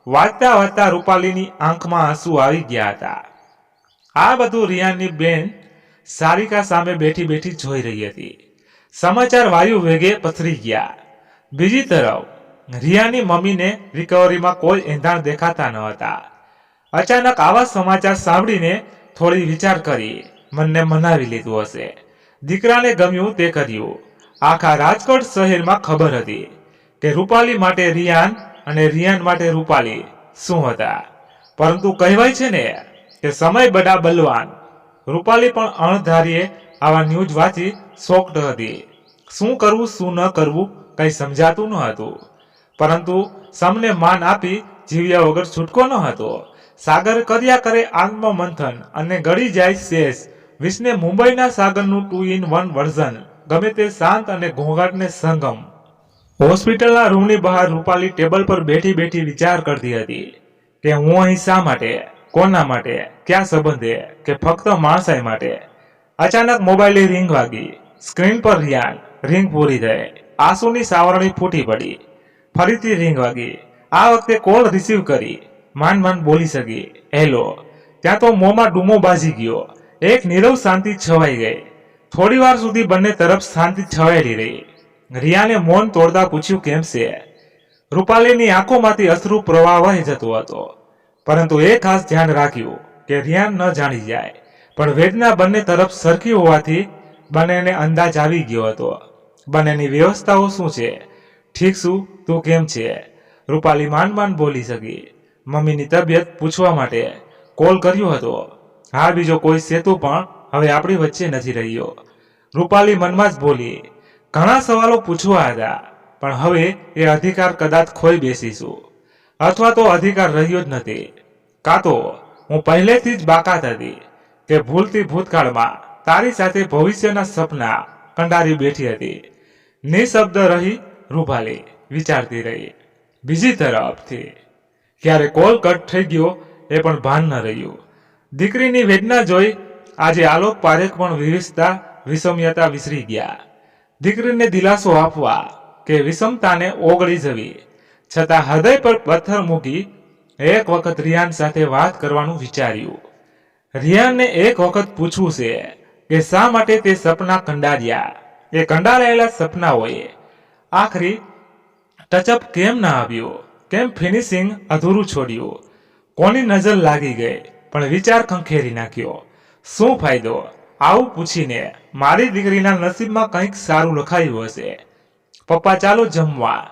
S1: વાંચતા વાંચતા રૂપાલીની આંખમાં આંસુ આવી ગયા હતા. આ બધું રિયાનની બેન સારિકા સામે બેઠી બેઠી જોઈ રહી હતી. સમાચાર વાયુ વેગે પથરી ગયા. બીજી તરફ રિયાની મમ્મીને રિકવરીમાં કોઈ એંધાણ દેખાતા ન હતા. અચાનક આવા સમાચાર સાંભળીને થોડી વિચાર કરી મનને મનાવી લીધું હશે. દીકરાને ગમ્યું તે કર્યું. આખા રાજકોટ શહેરમાં ખબર હતી કે રૂપાલી માટે રિયાન અને રિયાન માટે રૂપાલી શું હતા. પરંતુ કહેવાય છે ને કે સમય બડા બલવાન. રૂપાલી પણ અણધારીએ આવા ન્યૂઝ વાંચી શોક્ડ હતી. શું કરવું શું ન કરવું કંઈ સમજાતું ન હતું. પરંતુ સમને માન આપી જીવ્યા વગર છૂટકો ન હતો. સાગર કર્યા કરે આત્મમંથન અને ગળી જાય શેષ. વિષને મુંબઈના સાગરનું 2-in-1 વર્ઝન ગમે તે શાંત અને ઘોંઘાટને સંગમ. હોસ્પિટલના રૂમની બહાર રૂપાલી ટેબલ પર બેઠી બેઠી વિચાર કરતી હતી કે હું અહીં શા માટે, કોના માટે, ક્યાં સંબંધે, કે ફક્ત માણસાઈ માટે. અચાનક મોબાઈલની રિંગ વાગી. સ્ક્રીન પર રિયાન. રિંગ પૂરી થઈ. આંસુની સાવરણી ફૂટી પડી. ફરીથી રિંગ વાગી. આ વખતે કોલ રિસીવ કરી. માંડ બોલી શકી, હેલો. ત્યાં તો મોંમાં ડૂમો બાજી ગયો. એક નીરવ શાંતિ છવાઈ ગઈ. થોડી વાર સુધી બંને તરફ શાંતિ છવાયેલી રહી. રિયાને મૌન તોડતા પૂછ્યું, કેમ છે? રૂપાલીની આંખોમાંથી અશ્રુ પ્રવાહ વહી જતો હતો. પરંતુ એ ખાસ ધ્યાન રાખ્યું કે રિયાન ન જાણી જાય. પણ વેદના બંને તરફ સરખી હોવાથી બંનેને અંદાજ આવી ગયો હતો. બંનેની વ્યવસ્થાઓ શું છે? ઠીક શું? તું કેમ છે? રૂપાલી માંડ બોલી શકી. મમ્મીની તબિયત પૂછવા માટે કોલ કર્યો હતો. હા, બીજો કોઈ સેતુ પણ હવે આપણી વચ્ચે નથી રહ્યો. રૂપાલી મનમાં જ બોલી. ઘણા સવાલો પૂછવા હતા, પણ હવે એ અધિકાર કદાચ ખોઈ બેસીશું. અથવા તો અધિકાર રહ્યો જ નથી. કાં તો હું પહેલેથી જ બાકાત હતી કે ભૂલથી ભૂતકાળમાં તારી સાથે ભવિષ્યના સપના કંડારી બેઠી હતી. નિશબ્દ રહી રૂપાલી, વિચારતી રહી. બીજી તરફથી ક્યારે કોલ કટ થઈ ગયો એ પણ ભાન ન રહ્યું. દીકરીની વેદના જોઈ આજે આલોક પારેખ પણ વિષમયતા વિસરી ગયા. દીકરીને દિલાસો આપવા કે વિષમતાને ઓગળી જવી છતાં હૃદય પર પથ્થર મૂકી એક વખત રિયાન સાથે વાત કરવાનું વિચાર્યું. રિયાનને એક વખત પૂછવું છે કે શા માટે તે સપના કંડાર્યા. એ કંડારાયેલા સપનાઓએ આખરી ટચઅપ કેમ ના આવ્યો? કેમ ફિનિશિંગ અધૂરું છોડ્યું? કોની નજર લાગી ગઈ પણ વિચાર ખંખેરી નાખ્યો. શું ફાયદો? આવું પૂછીને મારી દીકરીના નસીબમાં કંઈક સારું લખાયું હશે. પપ્પા ચાલો જમવા.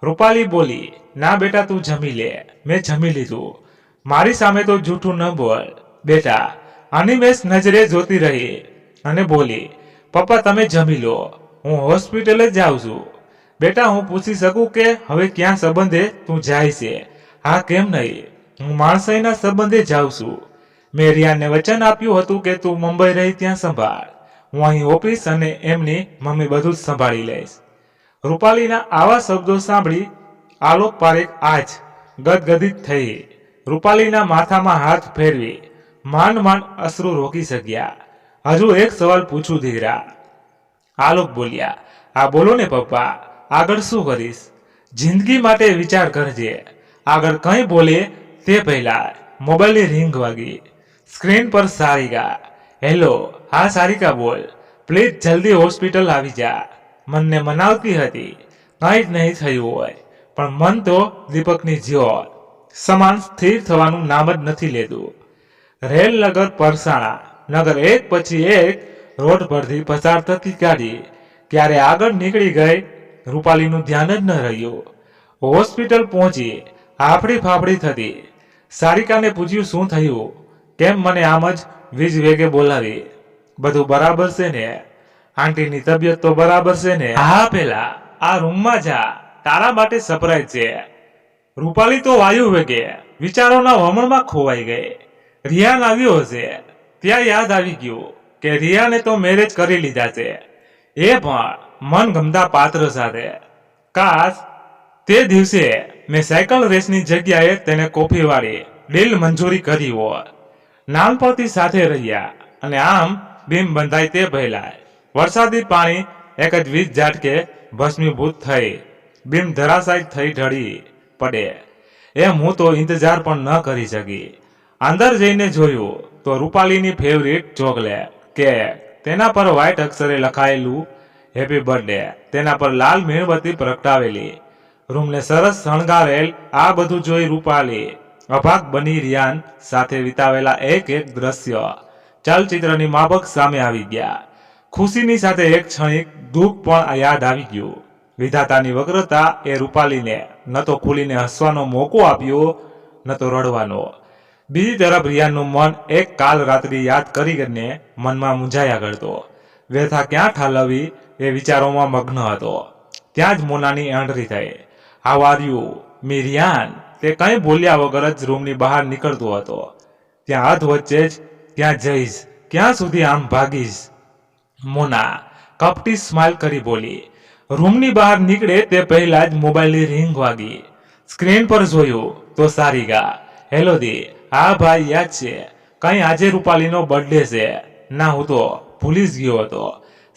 S1: રૂપાલી બોલી. ના બેટા, તું જમી લે. મેં જમી લીધું. મારી સામે તો જૂઠું ન બોલ બેટા. અનિમેષ નજરે જોતી રહી અને બોલી, પપ્પા તમે જમી લો, હું હોસ્પિટલે જાઉં છું. બેટા, હું પૂછી શકું કે હવે ક્યાં સંબંધે તું જાય છે? હા, કેમ નહીં, હું માણસાઈના સંબંધે જાઉં છું. મેં રિયાને વચન આપ્યું હતું કે તું મુંબઈ રહી ત્યાં સંભાળ. હું અહીં ઓફિસ અને એમની મમ્મી બધું જ સંભાળી લઈશ. રૂપાલીના આવા શબ્દો સાંભળી આલોક પારેખ આજ ગદગદિત થઈ. રૂપાલીના માથામાં હાથ ફેરવી માંડ અશ્રુ રોકી શક્યા. હજુ એક સવાલ પૂછું દીકરા. આલોક બોલ્યા. આ બોલો ને પપ્પા, આગળ શું કરીશ? જિંદગી માટે વિચાર કરજે. આગળ કંઈ બોલે તે પહેલા મોબાઈલની રિંગ વાગી. સ્ક્રીન પર સારિકા. હેલો. હા સારિકા, બોલ. પ્લીઝ જલ્દી હોસ્પિટલ આવી જા. મનને મનાવતી હતી કંઈ જ નહીં થયું હોય, પણ મન તો દીપકની જ્યોત સમાન સ્થિર થવાનું નામ જ નથી લેતું. રેલનગર પરસાણા નગર એક પછી એક રોડ પરથી પસાર થતી ગાડી ક્યારે આગળ નીકળી ગઈ રૂપાલીનું ધ્યાન જ ન રહ્યું. હોસ્પિટલ પહોંચી હાફડી ફાફડી થતી. સારિકાને પૂછ્યું, શું થયું? કેમ મને આમ જ વીજ વેગે બોલાવી? બધું બરાબર છે ને? આંટીની તબિયત તો બરાબર છે ને? હા, પેલા આ રૂમમાં જા, તારા માટે સરપ્રાઈઝ છે. રૂપાલી તો વાયુ વેગે વિચારોના વમણમાં ખોવાઈ ગઈ. રિયાન આવ્યો હશે. ત્યાં યાદ આવી ગયું કે રિયાને તો મેરેજ કરી લીધા છે, એ પણ મનગમતા પાત્ર સાથે. કાશ તે દિવસે મેં સાયકલ રેસની જગ્યાએ તેને કોફીવાળી ડીલ મંજૂરી કરી હોત. નાનપણથી સાથે રહ્યા અને આમ બીમ બંધાય તે પહેલા વરસાદી પાણી એક જ વીજ ઝાટકે ભસ્મીભૂત થઈ બીમ ધરાશાય થઈ ઢળી પડે એમ હું તો ઇંતજાર પણ ન કરી શકી. અંદર જઈને જોયું તો રૂપાલીની ફેવરિટ ચોકલેટ કેક, તેના પર વ્હાઈટ અક્ષરે લખાયેલું હેપી બર્થડે, તેના પર લાલ મીણબત્તી પ્રગટાવેલી, રૂમને સરસ શણગારેલ. આ બધું જોઈ રૂપાલી અભાગ બની રિયાન સાથે વિતાવેલા એક એક દ્રશ્ય ચલચિત્રની માફક સામે આવી ગયા. ખુશીની સાથે એક ક્ષણિક દુઃખ પણ યાદ આવી ગયું. વિધાતાની વક્રતા એ રૂપાલીને ન તો ખુલીને હસવાનો મોકો આપ્યો ન તો રડવાનો. બીજી તરફ રિયાનનું મન એક કાલ રાત્રિ યાદ કરીને મનમાં મૂંઝાયા કરતો. વ્યથા ક્યાં ઠાલવી એ વિચારોમાં મગ્ન હતો. ત્યાં જ મોનાની એન્ટ્રી થઈ. હાઉ આર યુ મી રિયાન? તે કંઈ બોલ્યા વગર જ રૂમની બહાર નીકળતો હતો. ત્યાં અધ વચ્ચે જ ક્યાં જઈશ, ક્યાં સુધી આમ ભાગીશ? મોના કપટી સ્માઇલ કરી બોલી. રૂમની બહાર નીકળે તે પહેલા જ મોબાઈલની રિંગ વાગી. સ્ક્રીન પર જોયું તો સારિકા. હેલો દી. હા ભાઈ, યાદ છે? કઈ આજે રૂપાલીનો બર્થડે છે? ના, હું તો ભૂલી જ ગયો હતો.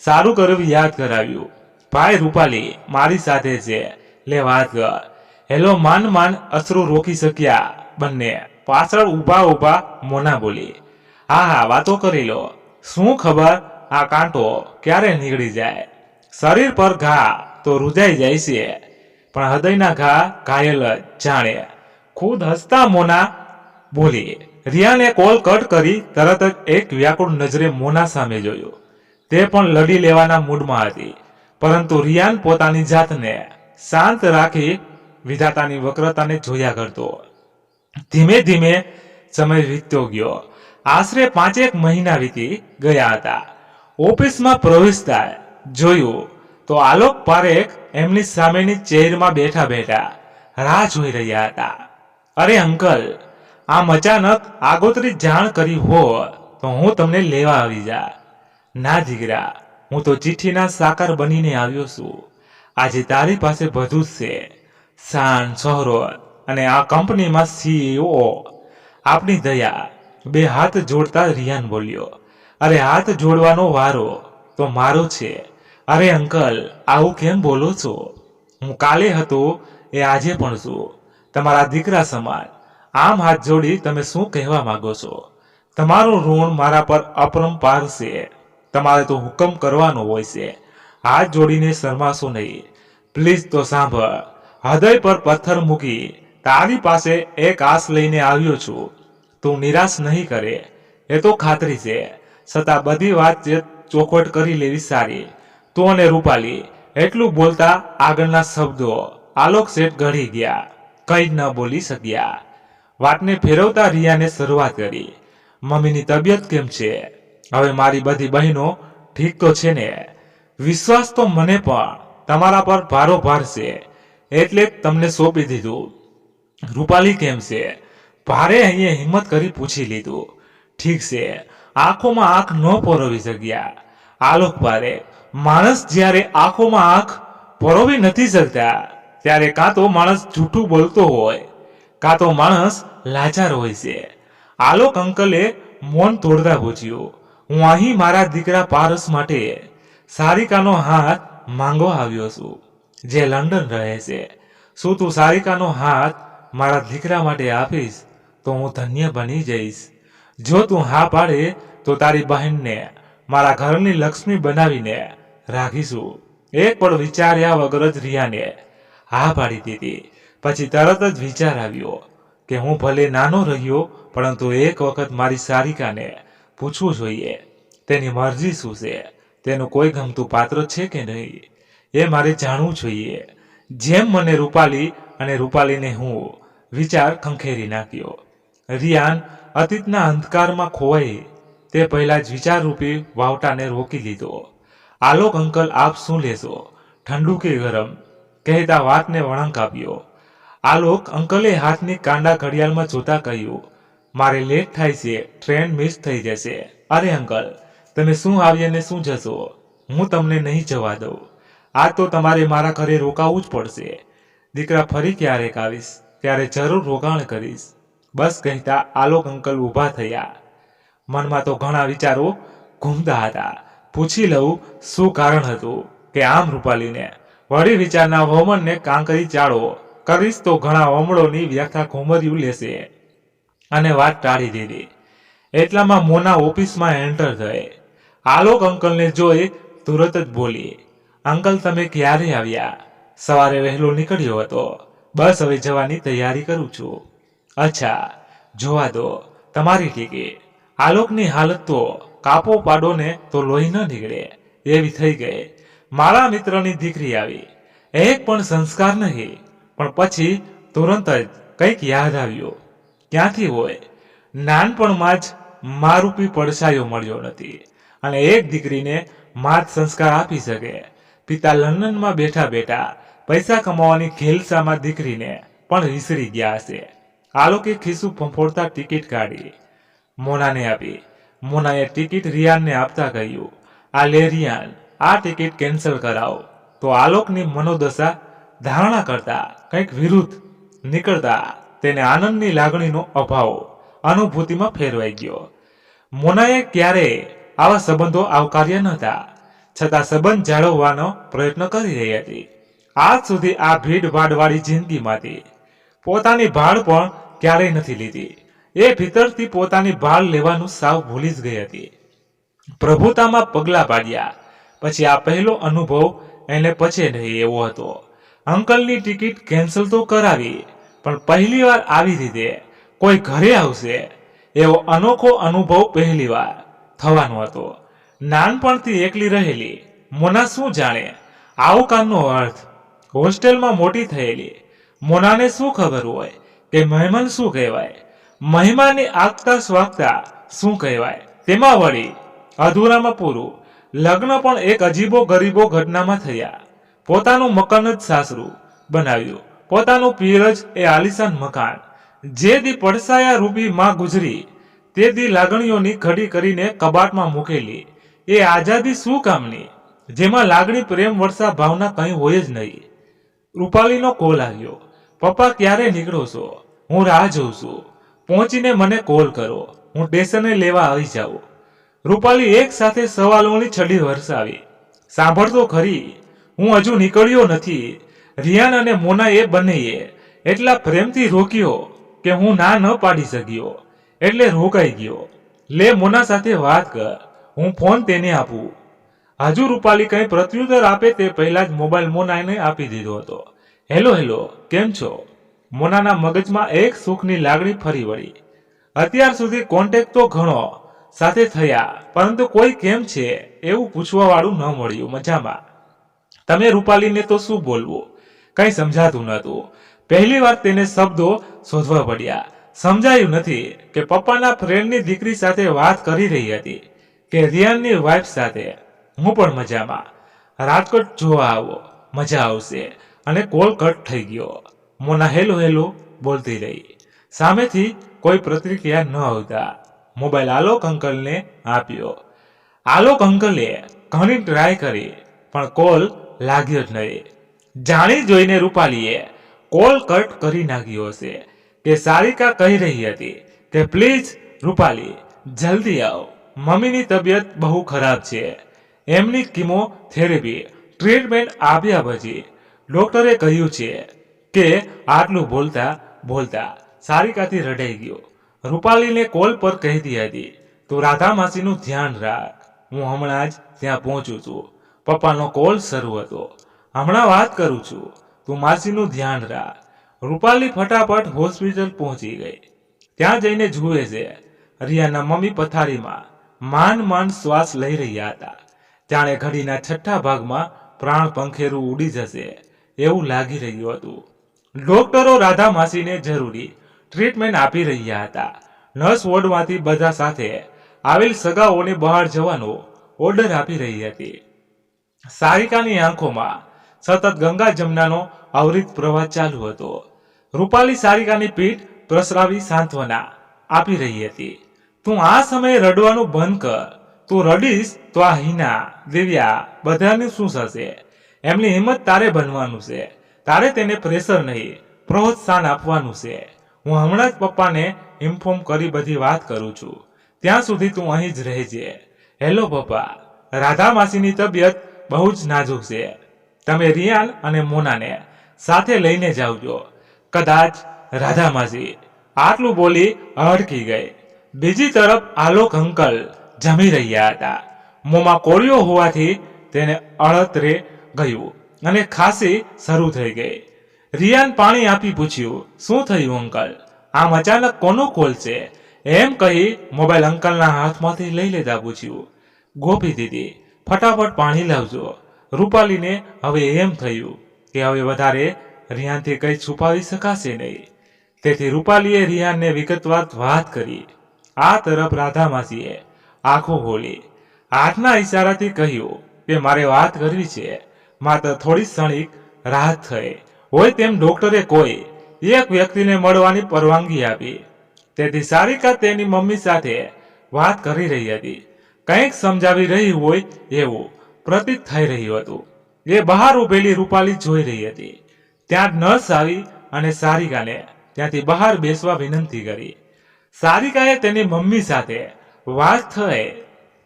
S1: સારું કર્યું યાદ કરાવ્યું. ભાઈ, રૂપાલી મારી સાથે છે, લે વાત કર. હેલો. માન અશ્રુ રોકી શક્યા બંને. પાછળ ઊભા ઊભા મોના બોલી. હા વાતો કરી લો. શું ખબર આ કાંટો ક્યારે નીકળી જાય. શરીર પર ઘા તો રૂજાઈ જાય છે, પણ હૃદયના ઘા ઘાયલ જ જાણે. ખુદ હસતા મોના બોલી. રિયાને કોલ કટ કરી તરત જ એક વ્યાકુળ નજરે મોના સામે જોયું. તે પણ લડી લેવાના મૂડમાં હતી, પરંતુ રિયાન પોતાની જાતને શાંત રાખી વિધાતાની વક્રતાને જોયા કરતો. ધીમે ધીમે સમય વીતતો ગયો. આશરે 5 મહિના વીતી ગયા હતા. ઓફિસમાં પ્રવેશતા જોયું તો આલોક પારેખ એમની સામેની ચેરમાં બેઠા બેઠા રાહ જોઈ રહ્યા હતા. અરે અંકલ, આમ અચાનક આગોતરી જાણ કરી હોત તો હું તમને લેવા આવી જા. ના દીકરા, હું તો ચિઠ્ઠીના સાકાર બનીને આવ્યો છું. આજે તારી પાસે બધું જ છે, શાન, શોહરત અને આ કંપનીમાં CEO. આપની દયા. બે હાથ જોડતા રિયાન બોલ્યો. અરે હાથ જોડવાનો વારો તો મારો છે. અરે અંકલ, આવું કેમ બોલો છો? હું કાલે હતો એ આજે પણ છું, તમારા દીકરા સમાન. આમ હાથ જોડી તમે શું કહેવા માંગો છો? તમારું ઋણ મારા પર અપરંપાર છે. તમારે તો હુકમ કરવાનો હોય છે. હાથ જોડીને શરમાશો નહીં. પ્લીઝ તો સાંભળ. હૃદય પર પથ્થર મૂકી તારી પાસે એક આસ લઈને આવ્યો છું. તું નિરાશ નહીં કરે એ તો ખાતરી છે. છતાં બધી વાત ચોખવટ કરી લેવી સારી. તું અને રૂપાલી. એટલું બોલતા આગળના શબ્દો આલોક શેઠ ગળી ગયા. કંઈ ન બોલી શક્યા. વાતને ફેરવતા રિયાને શરૂઆત કરી. મમ્મીની તબિયત કેમ છે? હવે મારી બધી બહેનો ઠીક તો છે ને? વિશ્વાસ તો મને પણ તમારા પર ભારોભાર છે, એટલે તમને સોંપી દીધું. રૂપાલી કેમ છે? ભારે અહીંયા હિંમત કરી પૂછી લીધું. ઠીક છે. આંખોમાં આંખ ન પરોવી શક્યા. આલોક પારેખ. માણસ જ્યારે આંખોમાં આંખ પરોવી નથી શકતા ત્યારે કાં તો માણસ જૂઠું બોલતો હોય, કાં તો માણસ લાચાર હોય છે. આલોક અંકલે મૌન તોડતા પૂછ્યું. હું અહીં મારા દીકરા પારસ માટે સારિકાનો હાથ માંગવા આવ્યો છું, જે લંડન રહે છે. શું તું સારિકાનો હાથ મારા દીકરા માટે આપીશ તો હું ધન્ય બની જઈશ. જો તું હા પાડે તો તારી બહેનને મારા ઘરની લક્ષ્મી બનાવીને રાખીશું. એક પણ વિચાર્યા વગર જ રિયાને હા પાડી દીધી. પછી તરત જ વિચાર આવ્યો કે હું ભલે નાનો રહ્યો, પરંતુ એક વખત મારી સારિકાને પૂછવું જોઈએ તેની મરજી શું છે, તેનું કોઈ ગમતું પાત્ર છે કે નહીં, એ મારે જાણવું જોઈએ. જેમ મને રૂપાલી અને રૂપાલીને હું વિચાર ખંખેરી નાખ્યો. રિયાન અતીતના અંધકારમાં ખોવાઈ તે પહેલા જ વિચારરૂપી વાવટાને રોકી લીધો. આલોક અંકલ, આપ શું લેશો, ઠંડુ કે ગરમ? કહેતા વાતને વળાંક આપ્યો. આલોક અંકલે હાથની કાંડા ઘડિયાળમાં જોતા કહ્યું, મારે લેટ થાય છે, ટ્રેન મિસ થઈ જશે. અરે અંકલ, તમે શું આવીએ ને શું જશો? હું તમને નહીં જવા દઉં. આ તો તમારે મારા ઘરે રોકાવું જ પડશે. દીકરા ફરી ક્યારેક આવીશ ત્યારે જરૂર રોકાણ કરીશ, બસ કહેતા આલોક અંકલ ઊભા થયા. મનમાં તો ઘણા વિચારો ઘૂમતા હતા. પૂછી લઉં શું કારણ હતું કે આમ રૂપાલીને વળી વિચારના વમનને કાંકરી ચાળો કરીશ તો ઘણા વમળોની વ્યાખ્યા ઘુમર્યું લેશે અને વાત ટાળી દીધી. એટલામાં મોના ઓફિસમાં એન્ટર થઈ. આલોક અંકલને જોઈ તુરત જ બોલી, અંકલ તમે ક્યારે આવ્યા? સવારે વહેલો નીકળ્યો હતો, બસ હવે જવાની તૈયારી કરું છું. અચ્છા, જોવા દો તમારી ટિકિટ. આલોકની હાલત તો કાપો પાડો ને તો લોહી ન નીકળે એવી થઈ ગઈ. મારા મિત્રની દીકરી આવી, એક પણ સંસ્કાર નહીં, પણ પછી તુરંત જ કંઈક યાદ આવ્યું. ક્યાંથી હોય? નાનપણમાં જ મારૂપી પડછાયો મળ્યો નથી અને એક દીકરીને માત સંસ્કાર આપી શકે. પિતા લંડનમાં બેઠા બેઠા પૈસા કમાવાની ખેલસામાં દીકરીને પણ વિસરી ગયા હશે. આલોકે ખિસ્સું ફંફોડતા ટિકિટ કાઢી, મોનાને આપી. મોનાએ ટિકિટ રિયાનને આપતા કહ્યું, આ લે રિયાન, આ ટિકિટ કેન્સલ કરાવો. તો આલોકની મનોદશા ધારણા કરતા કંઈક વિરુદ્ધ નીકળતા તેને આનંદની લાગણીનો અભાવ અનુભૂતિમાં ફેરવાઈ ગયો. મોનાએ ક્યારેય આવા સંબંધો આવકાર્યા નહોતા, છતાં સંબંધ જાળવવાનો પ્રયત્ન કરી રહી હતી. આજ સુધી આ ભીડભાડવાળી જિંદગીમાંથી પોતાની ભાળ પણ ક્યારેય નથી લીધી. એ ભીતરથી પોતાની ભાળ લેવાનું સાવ ભૂલી જ ગઈ હતી. પ્રભુતામાં પગલાં પાડ્યા પછી આ પહેલો અનુભવ એને પચે નહીં એવો હતો. અંકલની ટિકિટ કેન્સલ તો કરાવી, પણ પહેલી વાર આવી રીતે કોઈ ઘરે આવશે એવો અનોખો અનુભવ પહેલીવાર થવાનો હતો. નાનપણથી એકલી રહેલી મોના શું જાણે આવકારનો અર્થ? હોસ્ટેલમાં મોટી થયેલી મોનાને શું ખબર હોય કે મહેમાન શું કહેવાય, મહેમાનની આગતા સ્વાગતા શું કહેવાય? તેમાં વળી અધૂરામાં પૂરું લગ્ન પણ એક અજીબો ગરીબો ઘટનામાં થયા. પોતાનું મકાન જ સાસરું બનાવ્યું, પોતાનું પિયર જ એ આલિશાન મકાન. જે દી પડસાયા રૂપી માં ગુજરી તે દી લાગણીઓની ઘડી કરીને કબાટમાં મૂકેલી એ આઝાદી શું કામની, જેમાં લાગણી પ્રેમ વર્ષા ભાવના કંઈ હોય જ નહીં. રૂપાલીનો કોલ આવ્યો, પપ્પા ક્યારે નીકળો છો? હું રાહ જોઉં છું, પહોંચીને મને કોલ કરો, હું સ્ટેશને લેવા આવી જાઉં. રૂપાલી એક સાથે સવાલોની છડી વરસાવી, સાંભળતો ખરી, હું હજુ નીકળ્યો નથી. રિયાન અને મોના એ બંનેએ એટલા પ્રેમથી રોક્યો કે હું ના ન પાડી શક્યો, એટલે રોકાઈ ગયો. લે મોના સાથે વાત કર, હું ફોન તેને આપું. હજુ રૂપાલી કંઈ પ્રત્યુત્તર આપે તે પહેલા જ મોબાઈલ મોનાને આપી દીધો હતો. હેલો હેલો, કેમ છો? મોનાના મગજમાં એક સુખની લાગણી ફરી વળી. અત્યાર સુધી કોન્ટેક્ટ તો ઘણો સાથે થયા, પરંતુ કોઈ કેમ છે એવું પૂછવા વાળું ન મળ્યું. મજામાં. તમે? રૂપાલીને તો શું બોલવું કંઈ સમજાતું નહોતું. પહેલી વાર તેને શબ્દો શોધવા પડ્યા. સમજાયું નથી કે પપ્પાના ફ્રેન્ડની દીકરી સાથે વાત કરી રહી હતી કે રિયાનની વાઇફ સાથે. હું પણ મજામાં. રાજકોટ જોવા આવો, મજા આવશે. અને કોલ કટ થઈ ગયો. મોના હેલો હેલો બોલતી રહી. સામેથી કોઈ પ્રતિક્રિયા ન આવતા મોબાઈલ આલોક અંકલને આપ્યો. આલોક અંકલે ઘણી ટ્રાય કરી, પણ કોલ લાગ્યો જ નહીં. જાણી જોઈને રૂપાલીએ કોલ કટ કરી નાખ્યો હશે કે સારિકા કહી રહી હતી કે પ્લીઝ રૂપાલી જલ્દી આવ, મમ્મીની તબિયત બહુ ખરાબ છે. એમની કિમોથેરેપી ટ્રીટમેન્ટ આપ્યા પછી ડોક્ટરે કહ્યું છે કે આટલું બોલતા બોલતા સારિકાથી રડાઈ ગયો. રૂપાલીને કોલ પર કહેતી હતી, તું રાધા માસીનું ધ્યાન રાખ, હું હમણાં જ ત્યાં પહોંચું છું. પપ્પાનો કોલ શરૂ હતો, હમણાં વાત કરું છું, તું માસીનું ધ્યાન રાખ. રૂપાલી ફટાફટ હોસ્પિટલ પહોંચી ગઈ. ત્યાં જઈને જુએ છે રિયાના મમ્મી પથારીમાં માંડ શ્વાસ લઈ રહ્યા હતા. જાણે ઘડીના છઠ્ઠા ભાગમાં પ્રાણ પંખેરું ઉડી જશે એવું લાગી રહ્યું હતું. ડોક્ટરો રાધા માસીને જરૂરી ટ્રીટમેન્ટ આપી રહ્યા હતા. નર્સ વોર્ડમાંથી બધા સાથે આવેલ સગાઓને બહાર જવાનો ઓર્ડર આપી રહી હતી. સારિકાની આંખોમાં સતત ગંગા જમનાનો અવિરત પ્રવાહ ચાલુ હતો. રૂપાલી સારિકાની પીઠ પ્રસરાવી સાંત્વના આપી રહી હતી. તું આ સમયે રડવાનું બંધ કર, તું રડીશ તો આ હિના દિવ્યા બધાનું શું થશે? એમની હિંમત તારે બનવાનું છે. તારે તેને પ્રેશર નહીં, પ્રોત્સાહન આપવાનું છે. હું હમણાં જ પપ્પાને ઇન્ફોર્મ કરી બધી વાત કરું છું. ત્યાં સુધી તું અહીં જ રહેજે. હેલો પપ્પા, રાધા માસીની તબિયત બહુ જ નાજુક છે. તમે રિયાન અને મોનાને સાથે લઈને જાવજો. કદાચ રાધા માસી આટલું બોલી અડકી ગઈ. બીજી તરફ આલોક અંકલ જમી રહ્યા હતા. મોંમાં કોળિયો હોવાથી તેને અળતરે ગયું અને ખાંસી શરૂ થઈ ગઈ. રિયાન પાણી આપી પૂછ્યું, શું થયું અંકલ? આમ અચાનક કોનો કોલ છે? એમ કહી મોબાઈલ અંકલના હાથમાંથી લઈ લેતા પૂછ્યું, ગોપી દીદી ફટાફટ પાણી લાવજો. રૂપાલીને હવે એમ થયું કે હવે વધારે રિયાનથી કંઈ છુપાવી શકાશે નહીં. તેથી રૂપાલીએ રિયાનને વિગતવાર વાત કરી. આ તરફ રાધા માસીએ આંખો ખોલી હાથના ઈશારાથી કહ્યું કે મારે વાત કરવી છે. માત્ર થોડી ક્ષણિક રાહત થઈ હોય તેમ ડોક્ટરે કોઈ એક વ્યક્તિને મળવાની પરવાનગી આપી. તેથી સારિકા તેની મમ્મી સાથે વાત કરી રહી હતી. કંઈક સમજાવી રહી હોય એવું પ્રતીત થઈ રહ્યું હતું. એ બહાર ઉભેલી રૂપાલી જોઈ રહી હતી. ત્યાં નર્સ આવી અને સારિકાને ત્યાંથી બહાર બેસવા વિનંતી કરી. સારિકાએ તેની મમ્મી સાથે વાત થઈ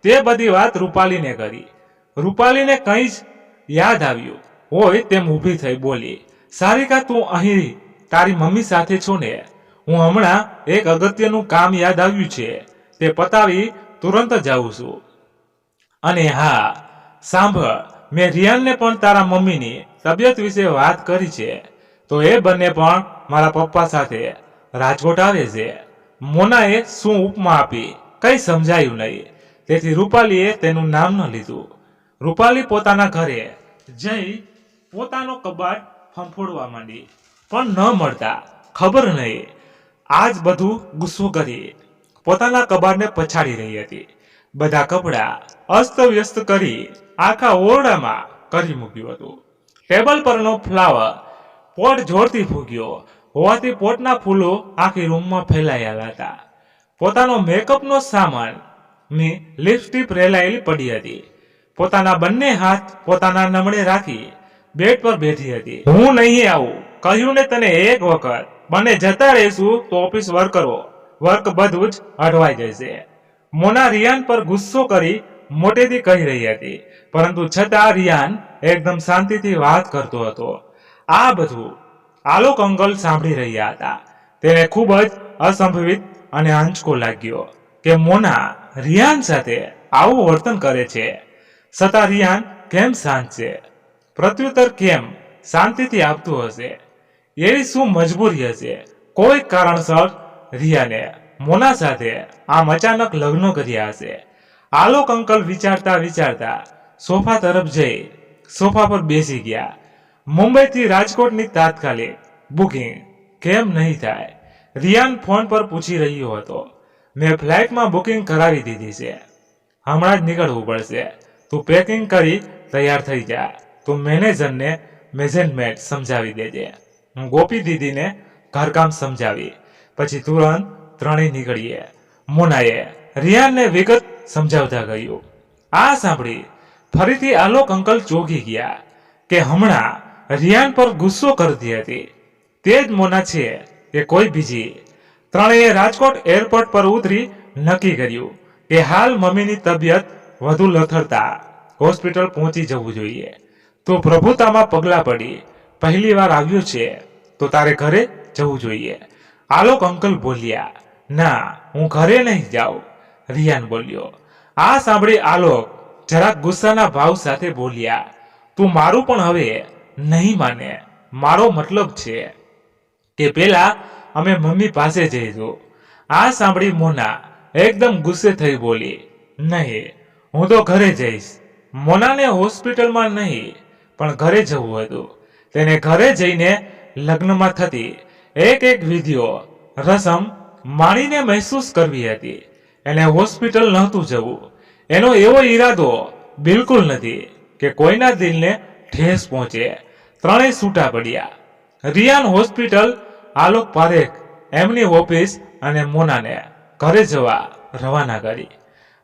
S1: તે બધી વાત રૂપાલીને કરી. રૂપાલીને કંઈ જ યાદ આવ્યું હોય તેમ ઊભી થઈ બોલી, સારિકા તું અહીં તારી મમ્મી સાથે છો ને? હું હમણાં એક અગત્યનું કામ યાદ આવ્યું છે, તે પતાવી તુરંત જાઉં છું. અને હા સાંભળ, મેં રિયાનને પણ તારા મમ્મીની તબિયત વિશે વાત કરી છે, તો એ બંને પણ મારા પપ્પા સાથે રાજકોટ આવે છે. મોનાએ શું ઉપમા આપી કંઈ સમજાયું નહીં, તેથી રૂપાલીએ તેનું નામ ન લીધું. રૂપાલી પોતાના ઘરે જઈ પોતાનો કબાટ ફંફોડવા માંડી, પણ ન મળતા ખબર નહીં આજ બધું ગુસ્સો કરી પોતાના કબાટને પછાડી રહી હતી. બધા કપડાં અસ્તવ્યસ્ત કરી આખા ઓરડામાં કરી મૂક્યું હતું. ટેબલ પરનો ફ્લાવર પોટ જોરથી ફૂગ્યો હોવાથી પોટના ફૂલો આખી રૂમમાં ફેલાયેલા હતા. પોતાનો મેકઅપનો સામાન ની લિપસ્ટિક રેલાયેલી પડી હતી. પોતાના બંને હાથ પોતાના નમળે રાખી બેડ પર બેઠી હતી. હું નહીં આવું કહ્યું ને તને એક વખત. બંને જતા રહેશું તો ઓફિસ વર્ક બધું જ અટવાઈ જશે. મોના રિયાન પર ગુસ્સો કરી મોટેથી કહી રહી હતી, પરંતુ છતાં રિયાન એકદમ શાંતિથી વાત કરતો હતો. આ બધું આલોક અંકલ સાંભળી રહ્યા હતા. તેને ખૂબ જ અસંભવિત અને આંચકો લાગ્યો કે મોના રિયાન સાથે આવું વર્તન કરે છે, છતાં રિયાન કેમ શાંત છે? પ્રત્યુત્તર કેમ શાંતિથી આપતું હશે? એવી શું મજબૂરી હશે? કોઈ કારણસર રિયાને મોના સાથે આમ અચાનક લગ્ન કર્યા હશે. આલોક અંકલ વિચારતા વિચારતા સોફા તરફ જઈ સોફા પર બેસી ગયા. મુંબઈથી રાજકોટની તાત્કાલિક બુકિંગ કેમ નહીં થાય? રિયાન ફોન પર પૂછી રહ્યો હતો. મેં ફ્લાઇટમાં બુકિંગ કરાવી દીધી છે, હમણાં જ નીકળવું પડશે. તું પેકિંગ કરી તૈયાર થઈ જા. તું મેનેજરને મેનેજમેન્ટ સમજાવી દેજે. હું ગોપી દીદીને ઘરકામ સમજાવી પછી તુરંત ત્રણેય નીકળીએ. મોનાએ રિયાનને વિગત સમજાવતા કહ્યું. આ સાંભળી ફરીથી આલોક અંકલ ચોંકી ગયા કે હમણાં રિયાન પર ગુસ્સો કરતી હતી તે જ મોના છે કે કોઈ બીજી. ત્રણેય રાજકોટ એરપોર્ટ પર ઉતરી નક્કી કર્યું કે હાલ મમ્મીની તબિયત વધુ લથડતા હોસ્પિટલ પહોંચી જવું જોઈએ. તો પ્રભુતામાં પગલા પડી પહેલી વાર આવ્યો છે તો તારે ઘરે જવું જોઈએ. આલોક અંકલ બોલ્યા. ના, હું ઘરે નહીં જાઉં, રિયાન બોલ્યો. આ સાંભળી આલોક જરાક ગુસ્સાના ભાવ સાથે બોલ્યા, તું મારું પણ હવે નહીં માને. મારો મતલબ છે કે પેલા અમે મમ્મી પાસે જઈશું. આ સાંભળી મોના એકદમ ગુસ્સે થઈ બોલી, નહીં, હું તો ઘરે જઈશ. મોનાને હોસ્પિટલમાં નહીં પણ ઘરે જવું હતું. તેને ઘરે જઈને લગ્નમાં થતી એક વિધિઓ રસમ માણીને મહેસૂસ કરવી હતી. એને હોસ્પિટલ નહોતું જવું. એનો એવો ઈરાદો બિલકુલ નથી કે કોઈના દિલને ઠેસ પહોંચે. ત્રણેય છૂટા પડ્યા. રિયાન હોસ્પિટલ, આલોક પારેખ એમની ઓફિસ અને મોનાને ઘરે જવા રવાના કરી.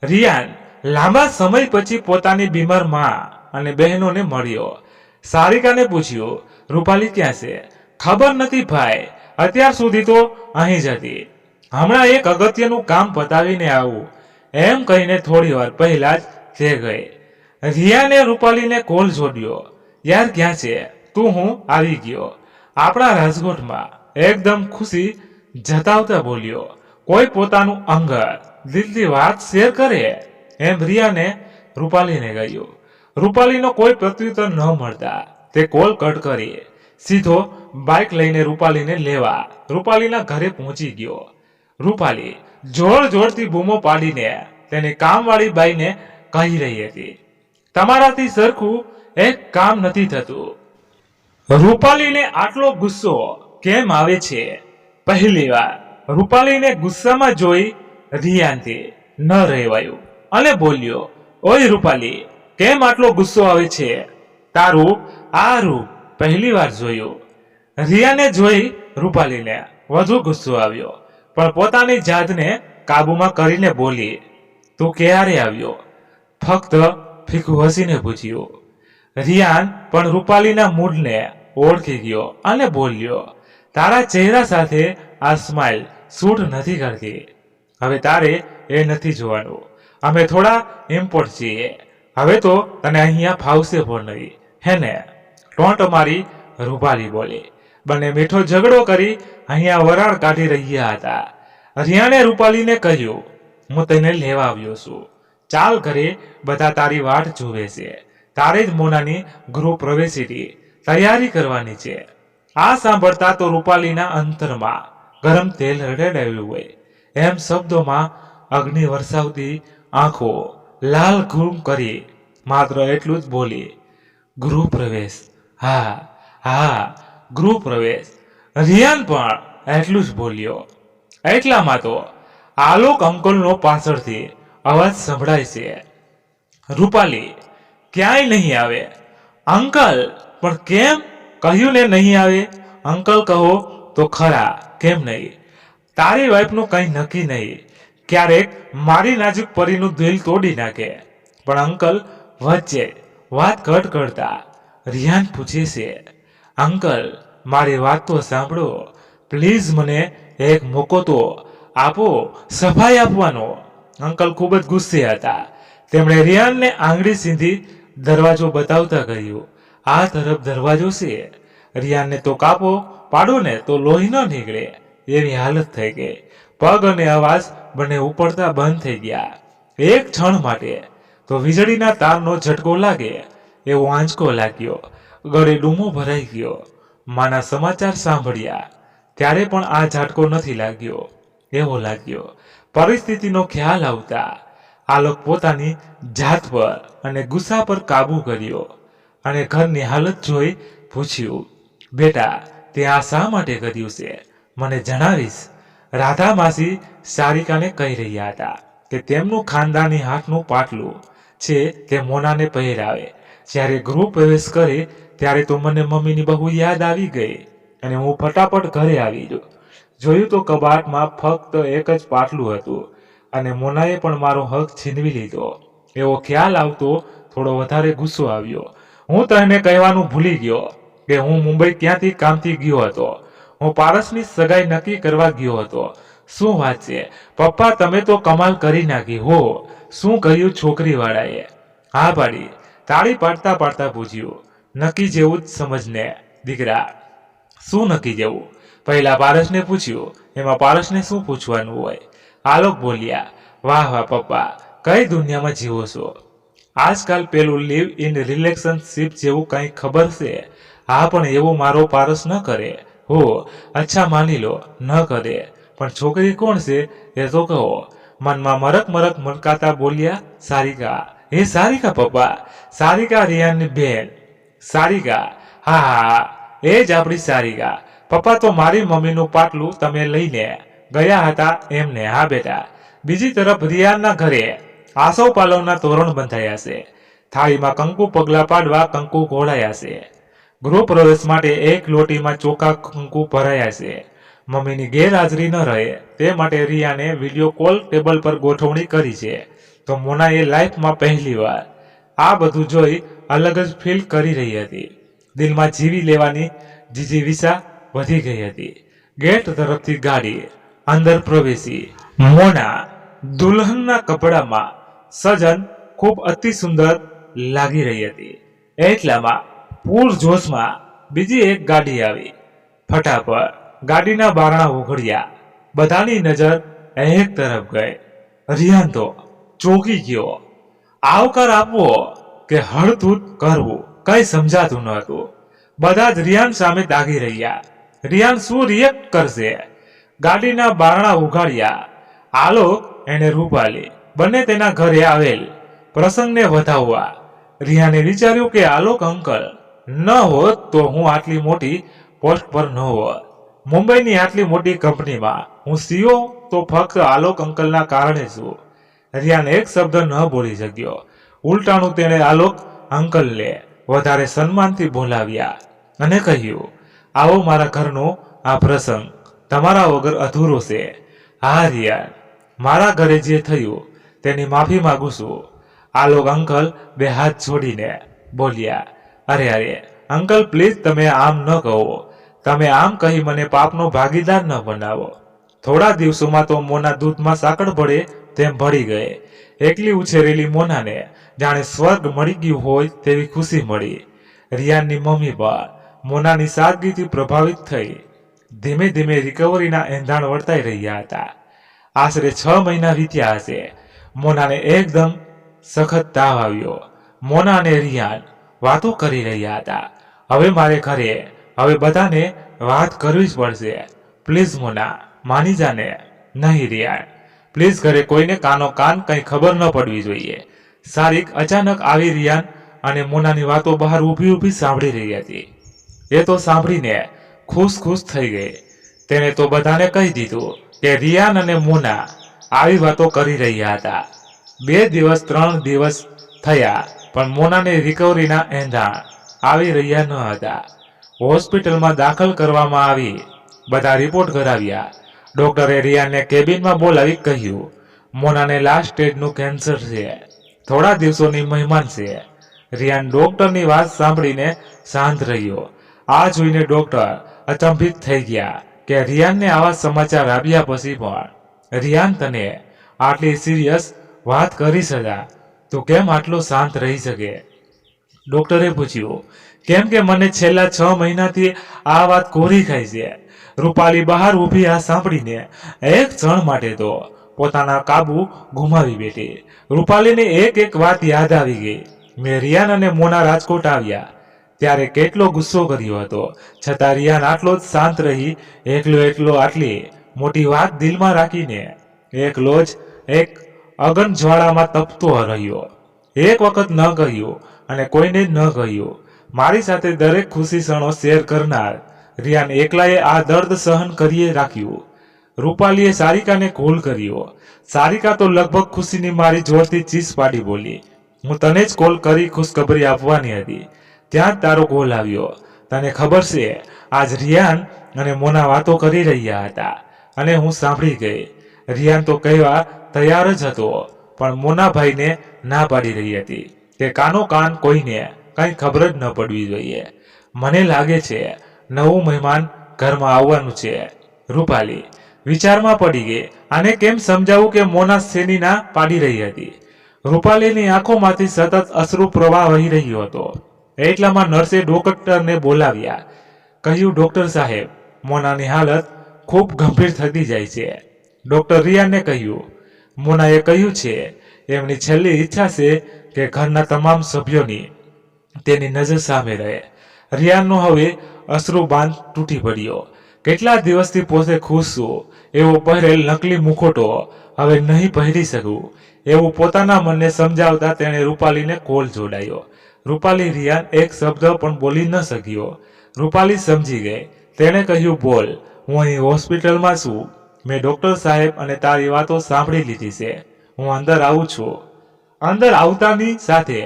S1: રિયાન લાંબા સમય પછી પોતાની બીમાર માં અને બહેનોને મળ્યો. સારિકાને પૂછ્યું, રૂપાલી ક્યાં છે? ખબર નથી ભાઈ, અત્યાર સુધી તો અહીં જ હતી. હમણાં એક અગત્યનું કામ પતાવીને આવું, એમ કહીને થોડી વાર પહેલા જ તે ગઈ. રિયાને રૂપાલીને કોલ જોડ્યો. યાર ક્યાં છે તું? હું આવી ગયો. આપણા રાજકોટમાં, એકદમ ખુશી જતાવતા બોલ્યો. કોઈ પોતાનું અંગત દિલથી વાત શેર કરે એમ રિયાને રૂપાલીને કહ્યું. રૂપાલીનો કોઈ પ્રત્યુત્તર ન મળતા તે કોલ કટ કરી સીધો બાઇક લઈને રૂપાલીને લેવા રૂપાલીના ઘરે પહોંચી ગયો. રૂપાલી જોર જોરથી બૂમો પાડીને તેની કામવાળી બાઈને કહી રહી હતી, તમારાથી સરખું એક કામ નથી થતું. રૂપાલીને આટલો ગુસ્સો કેમ આવે છે? પહેલી વાર રૂપાલીને ગુસ્સામાં જોઈ રિયાનથી ન રહેવાયું અને બોલ્યો, ઓય રૂપાલી, કેમ આટલો ગુસ્સો આવે છે? તારું આ રૂપ પહેલી વાર જોયું. રિયાને જોઈ રૂપાલીને વધુ ગુસ્સો આવ્યો, પણ પોતાની જાતને કાબુમાં કરીને બોલી, તું ક્યારે આવ્યો? ફક્ત ફીકું હસીને પૂછ્યું. રિયાન પણ રૂપાલીના મૂડને ઓળખી ગયો અને બોલ્યો, તારા ચહેરા સાથે આ સ્માઇલ સૂટ નથી કરતી. હવે તારે એ નથી જોવાનું. અમે થોડા ઇમ્પોર્ટ છીએ. હવે તો તને અહીંયા ફાવશે પણ નહીં, હે ને? ટોન્ટ મારી રૂપાલી બોલી. બંને મીઠો ઝઘડો કરી અહીંયા વરાળ કાઢી રહ્યા હતા. રિયાને રૂપાલીને કહ્યું, હું તને લેવા આવ્યો છું. ચાલ ઘરે, બધા તારી વાટ જુએ છે. તારે જ મોનાની ગૃહ પ્રવેશની તૈયારી કરવાની છે. આ સાંભળતા તો રૂપાલીના અંતરમાં ગરમ તેલ રેડાયું હોય એમ શબ્દોમાં અગ્નિ વરસાવતી આંખો લાલ ઘૂમ કરી માત્ર એટલું જ બોલી, ગૃહ પ્રવેશ, હા હા ગૃહ પ્રવેશ. રિયાન પણ એટલું જ બોલ્યો. એટલામાં તો આલોક અંકલનો પાછળથી અવાજ સંભળાય છે, રૂપાલી ક્યાંય નહીં આવે. અંકલ, પણ કેમ? કહ્યું ને નહીં આવે. અંકલ કહો તો ખરા, કેમ નહીં? તારી વાઈફનું કંઈ નક્કી નહીં. ક્યારેક મારી નાજુક પરીનું દિલ તોડી નાખે. પણ અંકલ વચ્ચે વાત કટ કરતા રિયાન પૂછે છે, અંકલ મારી વાત તો સાંભળો પ્લીઝ, મને એક મોકો તો આપો સફાઈ આપવાનો. અંકલ ખૂબ જ ગુસ્સે હતા. તેમણે રિયાનને આંગળી સીધી દરવાજો બતાવતા કહ્યું, આ તરફ દરવાજો છે. રિયાનને તો કાપો પાડો ને તો લોહી ન નીકળે એવી હાલત થઈ ગઈ. પગ અને અવાજ બંને ઉપડતા બંધ થઈ ગયા. એક ક્ષણ માટે તો વીજળીના તારનો ઝટકો લાગે એવો આંચકો લાગ્યો. ગળે ડૂમો ભરાઈ ગયો. માના સમાચાર સાંભળ્યા ત્યારે પણ આ ઝાટકો નથી લાગ્યો એવો લાગ્યો. પરિસ્થિતિનો ખ્યાલ આવતા આલોક પોતાની જાત પર અને ગુસ્સા પર કાબુ કર્યો અને ઘરની હાલત જોઈ પૂછ્યું, બેટા તે આ શા માટે કર્યું છે? મને જણાવીશ? રાધા માસી સારિકાને કહી રહ્યા હતા કે તેમનું ખાનદાની હાથનું પાટલું છે તે મોનાને પહેરાવે. જ્યારે ગૃહ પ્રવેશ કરે ત્યારે તો મને મમ્મીની બહુ યાદ આવી ગઈ અને હું ફટાફટ ઘરે આવી ગયો. જોયું તો કબાટમાં ફક્ત એક જ પાટલું હતું અને મોનાએ પણ મારો હક છીનવી લીધો. એવો ખ્યાલ આવતો થોડો વધારે ગુસ્સો આવ્યો. હું તને કહેવાનું ભૂલી ગયો કે હું મુંબઈ ક્યાંથી કામથી ગયો હતો. હું પારસની સગાઈ નક્કી કરવા ગયો હતો. શું વાત છે પપ્પા, તમે તો કમાલ કરી નાખી હો. શું કહ્યું છોકરીવાળાએ? હા પાડી. તાળી પાડતા પાડતા પૂછ્યું, નક્કી જેવું જ સમજને દીકરા. શું નક્કી જેવું? પહેલા પારસને પૂછ્યું. એમાં પારસને શું પૂછવાનું હોય? આલોક બોલ્યા, વાહ વાહ પપ્પા, કઈ દુનિયામાં જીવો છો? આજકાલ પેલું લીવ ઇન રિલેશનશીપ જેવું કંઈ ખબર છે? હા પણ એવું મારો પારસ ન કરે હો. અચ્છા માની લો ન કરે, પણ છોકરી કોણ છે એ તો કહો. મનમાં મરક મરક મરકાતા બોલ્યા સારિકા. એ સારિકા પપ્પા? સારિકા રિયાનની બેન સારિકા? હા હા એ જ આપણી સારિકા. પપ્પા તો મારી મમ્મીનું પાટલું તમે લઈને ગયા હતા એમને? હા બેટા. બીજી તરફ રિયાનના ઘરે આસોપાલવના તોરણ બંધાયા છે. થાળીમાં કંકુ પગલા પાડવા કંકુ ઘોળાયા છે. ગૃહ પ્રવેશ માટે એક લોટીમાં ચોખા કંકુ ભરાયા છે. મમ્મીની ગેરહાજરી ન રહે તે માટે રિયાને વિડીયો કોલ ટેબલ પર ગોઠવણી કરી છે. તો મોનાએ લાઈફમાં પહેલી વાર આ બધું જોઈ અલગ જ ફીલ કરી રહી હતી. દિલમાં જીવી લેવાની જીજીવિષા વધી ગઈ હતી. ગેટ તરફથી ગાડી અંદર પ્રવેશી. મોના દુલ્હનના કપડામાં સજન ખૂબ અતિ સુંદર લાગી રહી હતી. એટલામાં પૂરજોશમાં બીજી એક ગાડી આવી. ફટાફટ ગાડીના બારણા ઉઘડ્યા. બધાની નજર એક તરફ ગઈ. રિયાન તો ચોંકી ગયો. આવકાર આપવો કે હળધૂત કરવું કઈ સમજાતું ન હતું. બધા જ રિયાન સામે તાકી રહ્યા. રિયાન શું રિએક્ટ કરશે? ગાડીના બારણા ઉઘાડ્યા. આલોક એને રૂપાલી બંને તેના ઘરે આવેલ પ્રસંગને વધાવવા. રિયાને વિચાર્યું કે આલોક અંકલ ન હોત તો હું આટલી મોટી પોસ્ટ પર ન હોત. મુંબઈની આટલી મોટી કંપનીમાં હું સીઓ તો ફક્ત આલોક અંકલના કારણે છું. રિયાન એક શબ્દ ન બોલી શક્યો. ઉલટાનું તેણે આલોક અંકલને વધારે સન્માનથી બોલાવ્યા અને કહ્યું, આવો મારા ઘરનો આ પ્રસંગ તમારા વગર અધૂરો છે. હા રિયાન, મારા ઘરે જે થયું તેની માફી માંગુ છું. આલોક અંકલ બે હાથ જોડીને બોલ્યા, અરે અરે અંકલ પ્લીઝ તમે આમ ન કહો. તમે આમ કહી મને પાપનો ભાગીદાર ન બનાવો. થોડા દિવસોમાં તો મોના દૂધમાં સાકર ભળે તેમ ભળી ગઈ. એકલી ઉછેરેલી મોનાને જાણે સ્વર્ગ મળી ગયું હોય તેવી ખુશી મળી. રિયાનની મમ્મી પણ મોનાની સાદગીથી પ્રભાવિત થઈ. ધીમે ધીમે રિકવરીના એંધાણ વર્તાઈ રહ્યા હતા. આશરે 6 મહિના વીત્યા હશે. મોનાને એકદમ સખત તાવ આવ્યો. મોના અને રિયાન વાતો કરી રહ્યા હતા. હવે મારે ઘરે હવે બધાને વાત કરવી જ પડશે. પ્લીઝ મોના માની જાને. નહીં રિયાન, પ્લીઝ ઘરે કોઈને કાનો કાન કંઈ ખબર ન પડવી જોઈએ. સારિક અચાનક આવી રિયાન અને મોનાની વાતો બહાર ઊભી ઊભી સાંભળી રહી હતી. એ તો સાંભળીને ખુશ થઈ ગઈ. તેને તો બધાને કહી દીધું કે રિયાન અને મોના આવી વાતો કરી રહ્યા હતા. 2 દિવસ 3 દિવસ થયા પણ મોનાને રિકવરીના એંધાણ આવી રહ્યા ન હતા. હોસ્પિટલમાં દાખલ કરવામાં આવી. બધા રિપોર્ટ કરાવ્યા. ડોક્ટરે રિયાનને કેબિનમાં બોલાવી કહ્યું, મોનાને લાસ્ટ સ્ટેજનું કેન્સર છે. થોડા દિવસોની મહેમાન છે. રિયાન ડોક્ટરની વાત સાંભળીને શાંત રહ્યો. આ જોઈને ડોક્ટર અચંભિત થઈ ગયા કે રિયાનને આવા સમાચાર આપ્યા પછી પણ રિયાન તને આટલી સિરિયસ વાત કરી શકા તો કેમ આટલો શાંત રહી શકે? ડોક્ટરે પૂછ્યું, કેમ કે મને છેલ્લા 6 મહિનાથી આ વાત કોરી ખાઈ છે. રૂપાલી બહાર ઊભી આ સાંભળીને એક ક્ષણ માટે તો પોતાના કાબુ ગુમાવી બેઠી. રૂપાલીને એક વાત યાદ આવી ગઈ. મેં રિયાન અને મોના રાજકોટ આવ્યા ત્યારે કેટલો ગુસ્સો કર્યો હતો, છતાં રિયાન આટલો જ શાંત રહી એકલો આટલી મોટી વાત દિલમાં રાખીને એકલો જ એક અગન જ્વાળામાં તપતો રહ્યો. એક વખત ન કહ્યું અને કોઈને ન કહ્યું. મારી સાથે દરેક ખુશી ક્ષણો શેર કરનાર રિયાન એકલાએ આ દર્દ સહન કરીએ રાખ્યું. રૂપાલીએ સારિકાને કોલ કર્યો. સારિકા તો લગભગ ખુશીની મારી જોરથી ચીસ પાડી બોલી, હું તને જ કોલ કરી ખુશખબરી આપવાની હતી. ત્યાં જ તારો કોલ આવ્યો. તને ખબર છે આજ રિયાન અને મોના વાતો કરી રહ્યા હતા અને હું સાંભળી ગઈ. રિયાન તો કહેવા તૈયાર જ હતો પણ મોનાભાઈને ના પાડી રહી હતી કે કાનો કાન કોઈને કંઈ ખબર જ ન પડવી જોઈએ. મને લાગે છે નવું મહેમાન ઘરમાં આવવાનું છે. રૂપાલી વિચારમાં પડી ગઈ. આને કેમ સમજાવું કે મોના શેની ના પાડી રહી હતી? રૂપાલીની આંખોમાંથી સતત અશ્રુ પ્રવાહ વહી રહ્યો હતો. એટલામાં નર્સે ડોક્ટરને બોલાવ્યા. કહ્યું, ડોક્ટર સાહેબ, મોનાની હાલત ખૂબ ગંભીર થતી જાય છે. ડોક્ટર રિયાનને કહ્યું, મોનાએ કહ્યું છે એમની છેલ્લી ઈચ્છા છે કે ઘરના તમામ સભ્યોની તેની નજર સામે રહે. રિયાનનો હવે અશ્રુબાંધ તૂટી પડ્યો. કેટલા દિવસથી પોતે ખુશ છું એવો પહેરેલ નકલી મુખોટો હવે નહીં પહેરી શકું એવું પોતાના મનને સમજાવતા તેણે રૂપાલીને કોલ જોડાયો. રૂપાલી રિયાન એક શબ્દ પણ બોલી ન શક્યો. રૂપાલી સમજી ગઈ. તેણે કહ્યું, બોલ, હું અહીં હોસ્પિટલમાં છું. મેં ડોક્ટર સાહેબ અને તારી વાતો સાંભળી લીધી છે. હું અંદર આવું છું. અંદર આવતાની સાથે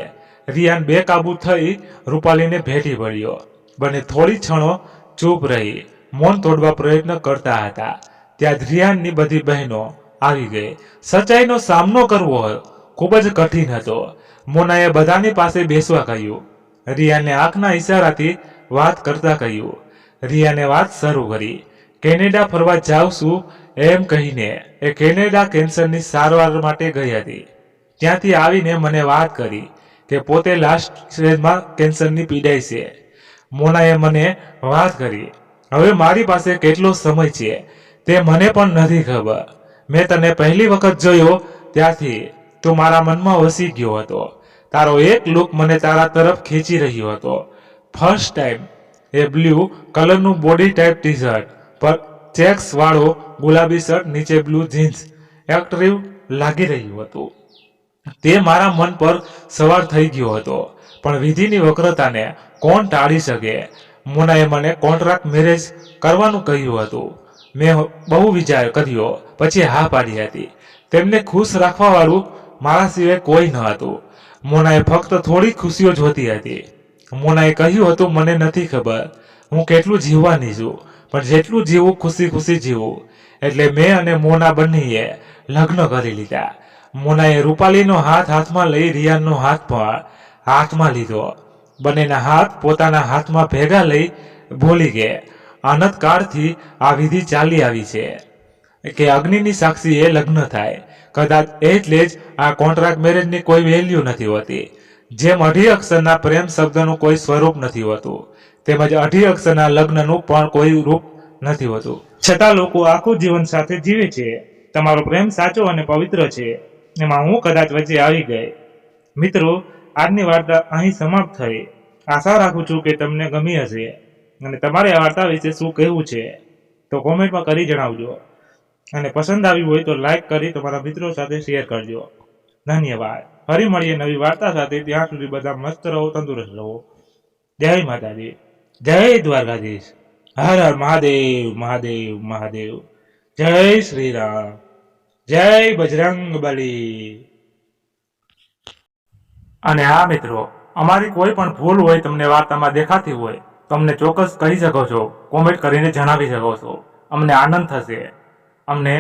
S1: રિયાન બેકાબુ થઈ રૂપાલીને ભેટી પડ્યો. બંને થોડી ક્ષણો ચૂપ રહી મૌન તોડવા પ્રયત્ન કરતા હતા. ત્યાં જ રિયાનની બધી બહેનો આવી ગઈ. સચ્ચાઈનો સામનો કરવો ખૂબ જ કઠિન હતો. મોનાએ બધાની પાસે બેસવા કહ્યું. રિયાને આંખના ઈશારાથી વાત કરતા કહ્યું. રિયાને વાત શરૂ કરી. કેનેડા ફરવા જાઉં છું એમ કહીને એ કેનેડા કેન્સરની સારવાર માટે ગઈ હતી. ત્યાંથી આવીને મને વાત કરી કે પોતે લાસ્ટ સ્ટેજમાં કેન્સરની પીડાય છે. મોનાએ મને વાત કરી, હવે મારી પાસે કેટલો સમય છે તે મને પણ નથી ખબર. મેં તને પહેલી વખત જોયો ત્યારથી તું મારા મનમાં વસી ગયો હતો. તારો એક લુક મને તારા તરફ ખેંચી રહ્યો હતો. ફર્સ્ટ ટાઈમ એ બ્લુ કલરનું બોડી ટાઈપ ટી શર્ટ પર ચેક્સ વાળો ગુલાબી શર્ટ, નીચે બ્લુ જીન્સ એટ્રેક્ટિવ લાગી રહ્યું હતું. તે મારા મન પર સવાર થઈ ગયો હતો. પણ વિધિની વક્રતાને કોણ ટાળી શકે? મોનાએ મને કોન્ટ્રાક્ટ મેરેજ કરવાનું કહ્યું હતું. મેં બહુ વિચાર કર્યો, પછી હા પાડી હતી. તેમને ખુશ રાખવા વાળું મારા સિવાય કોઈ ન હતું. મોનાએ ફક્ત થોડી ખુશીઓ જોતી હતી. મોનાએ કહ્યું હતું, મને નથી ખબર હું કેટલું જીવવાની છું, પણ જેટલું જીવું ખુશી ખુશી જીવું. એટલે મેં અને મોના બંનેએ લગ્ન કરી લીધા. મોનાએ રૂપાલીનો હાથ હાથમાં લઈ રિયાનનો હાથ પણ હાથમાં લીધો. બંનેના હાથ પોતાના હાથમાં ભેગા લઈ બોલી કે અનંતકાળથી આ વિધિ ચાલી આવી છે કે અગ્નિની સાક્ષીએ લગ્ન થાય. કદાચ એટલે જ આ કોન્ટ્રાક્ટ મેરેજની કોઈ વેલ્યુ નથી હોતી. જેમ અઢી અક્ષરના પ્રેમ શબ્દનું કોઈ સ્વરૂપ નથી હોતું, તેમજ અઢી અક્ષરના લગ્નનું પણ કોઈ રૂપ નથી હોતું. છતાં લોકો આખું જીવન સાથે જીવે છે. તમારો પ્રેમ સાચો અને પવિત્ર છે, એમાં હું કદાચ વચ્ચે આવી ગઈ. મિત્રો, આજની વાર્તા અહીં સમાપ્ત થઈ. આશા રાખું છું કે તમને ગમી હશે અને તમારે આ વાર્તા વિશે શું કહેવું છે તો કોમેન્ટમાં કરી જણાવજો. અને પસંદ આવી હોય તો લાઈક કરી તમારા મિત્રો સાથે શેર કરજો. ધન્યવાદ. ફરી મળીએ નવી વાર્તા સાથે. ત્યાં સુધી બધા મસ્ત રહો, તંદુરસ્ત રહો. જય માતાજી, જય દ્વારકાધીશ. હર હર મહાદેવ, મહાદેવ, મહાદેવ. જય શ્રી રામ, જય બજરંગ બલી. અને હા મિત્રો, અમારી કોઈ પણ ભૂલ હોય તમને વાર્તામાં દેખાતી હોય તો અમને ચોક્કસ કહી શકો છો, કોમેન્ટ કરીને જણાવી શકો છો. અમને આનંદ થશે. અમને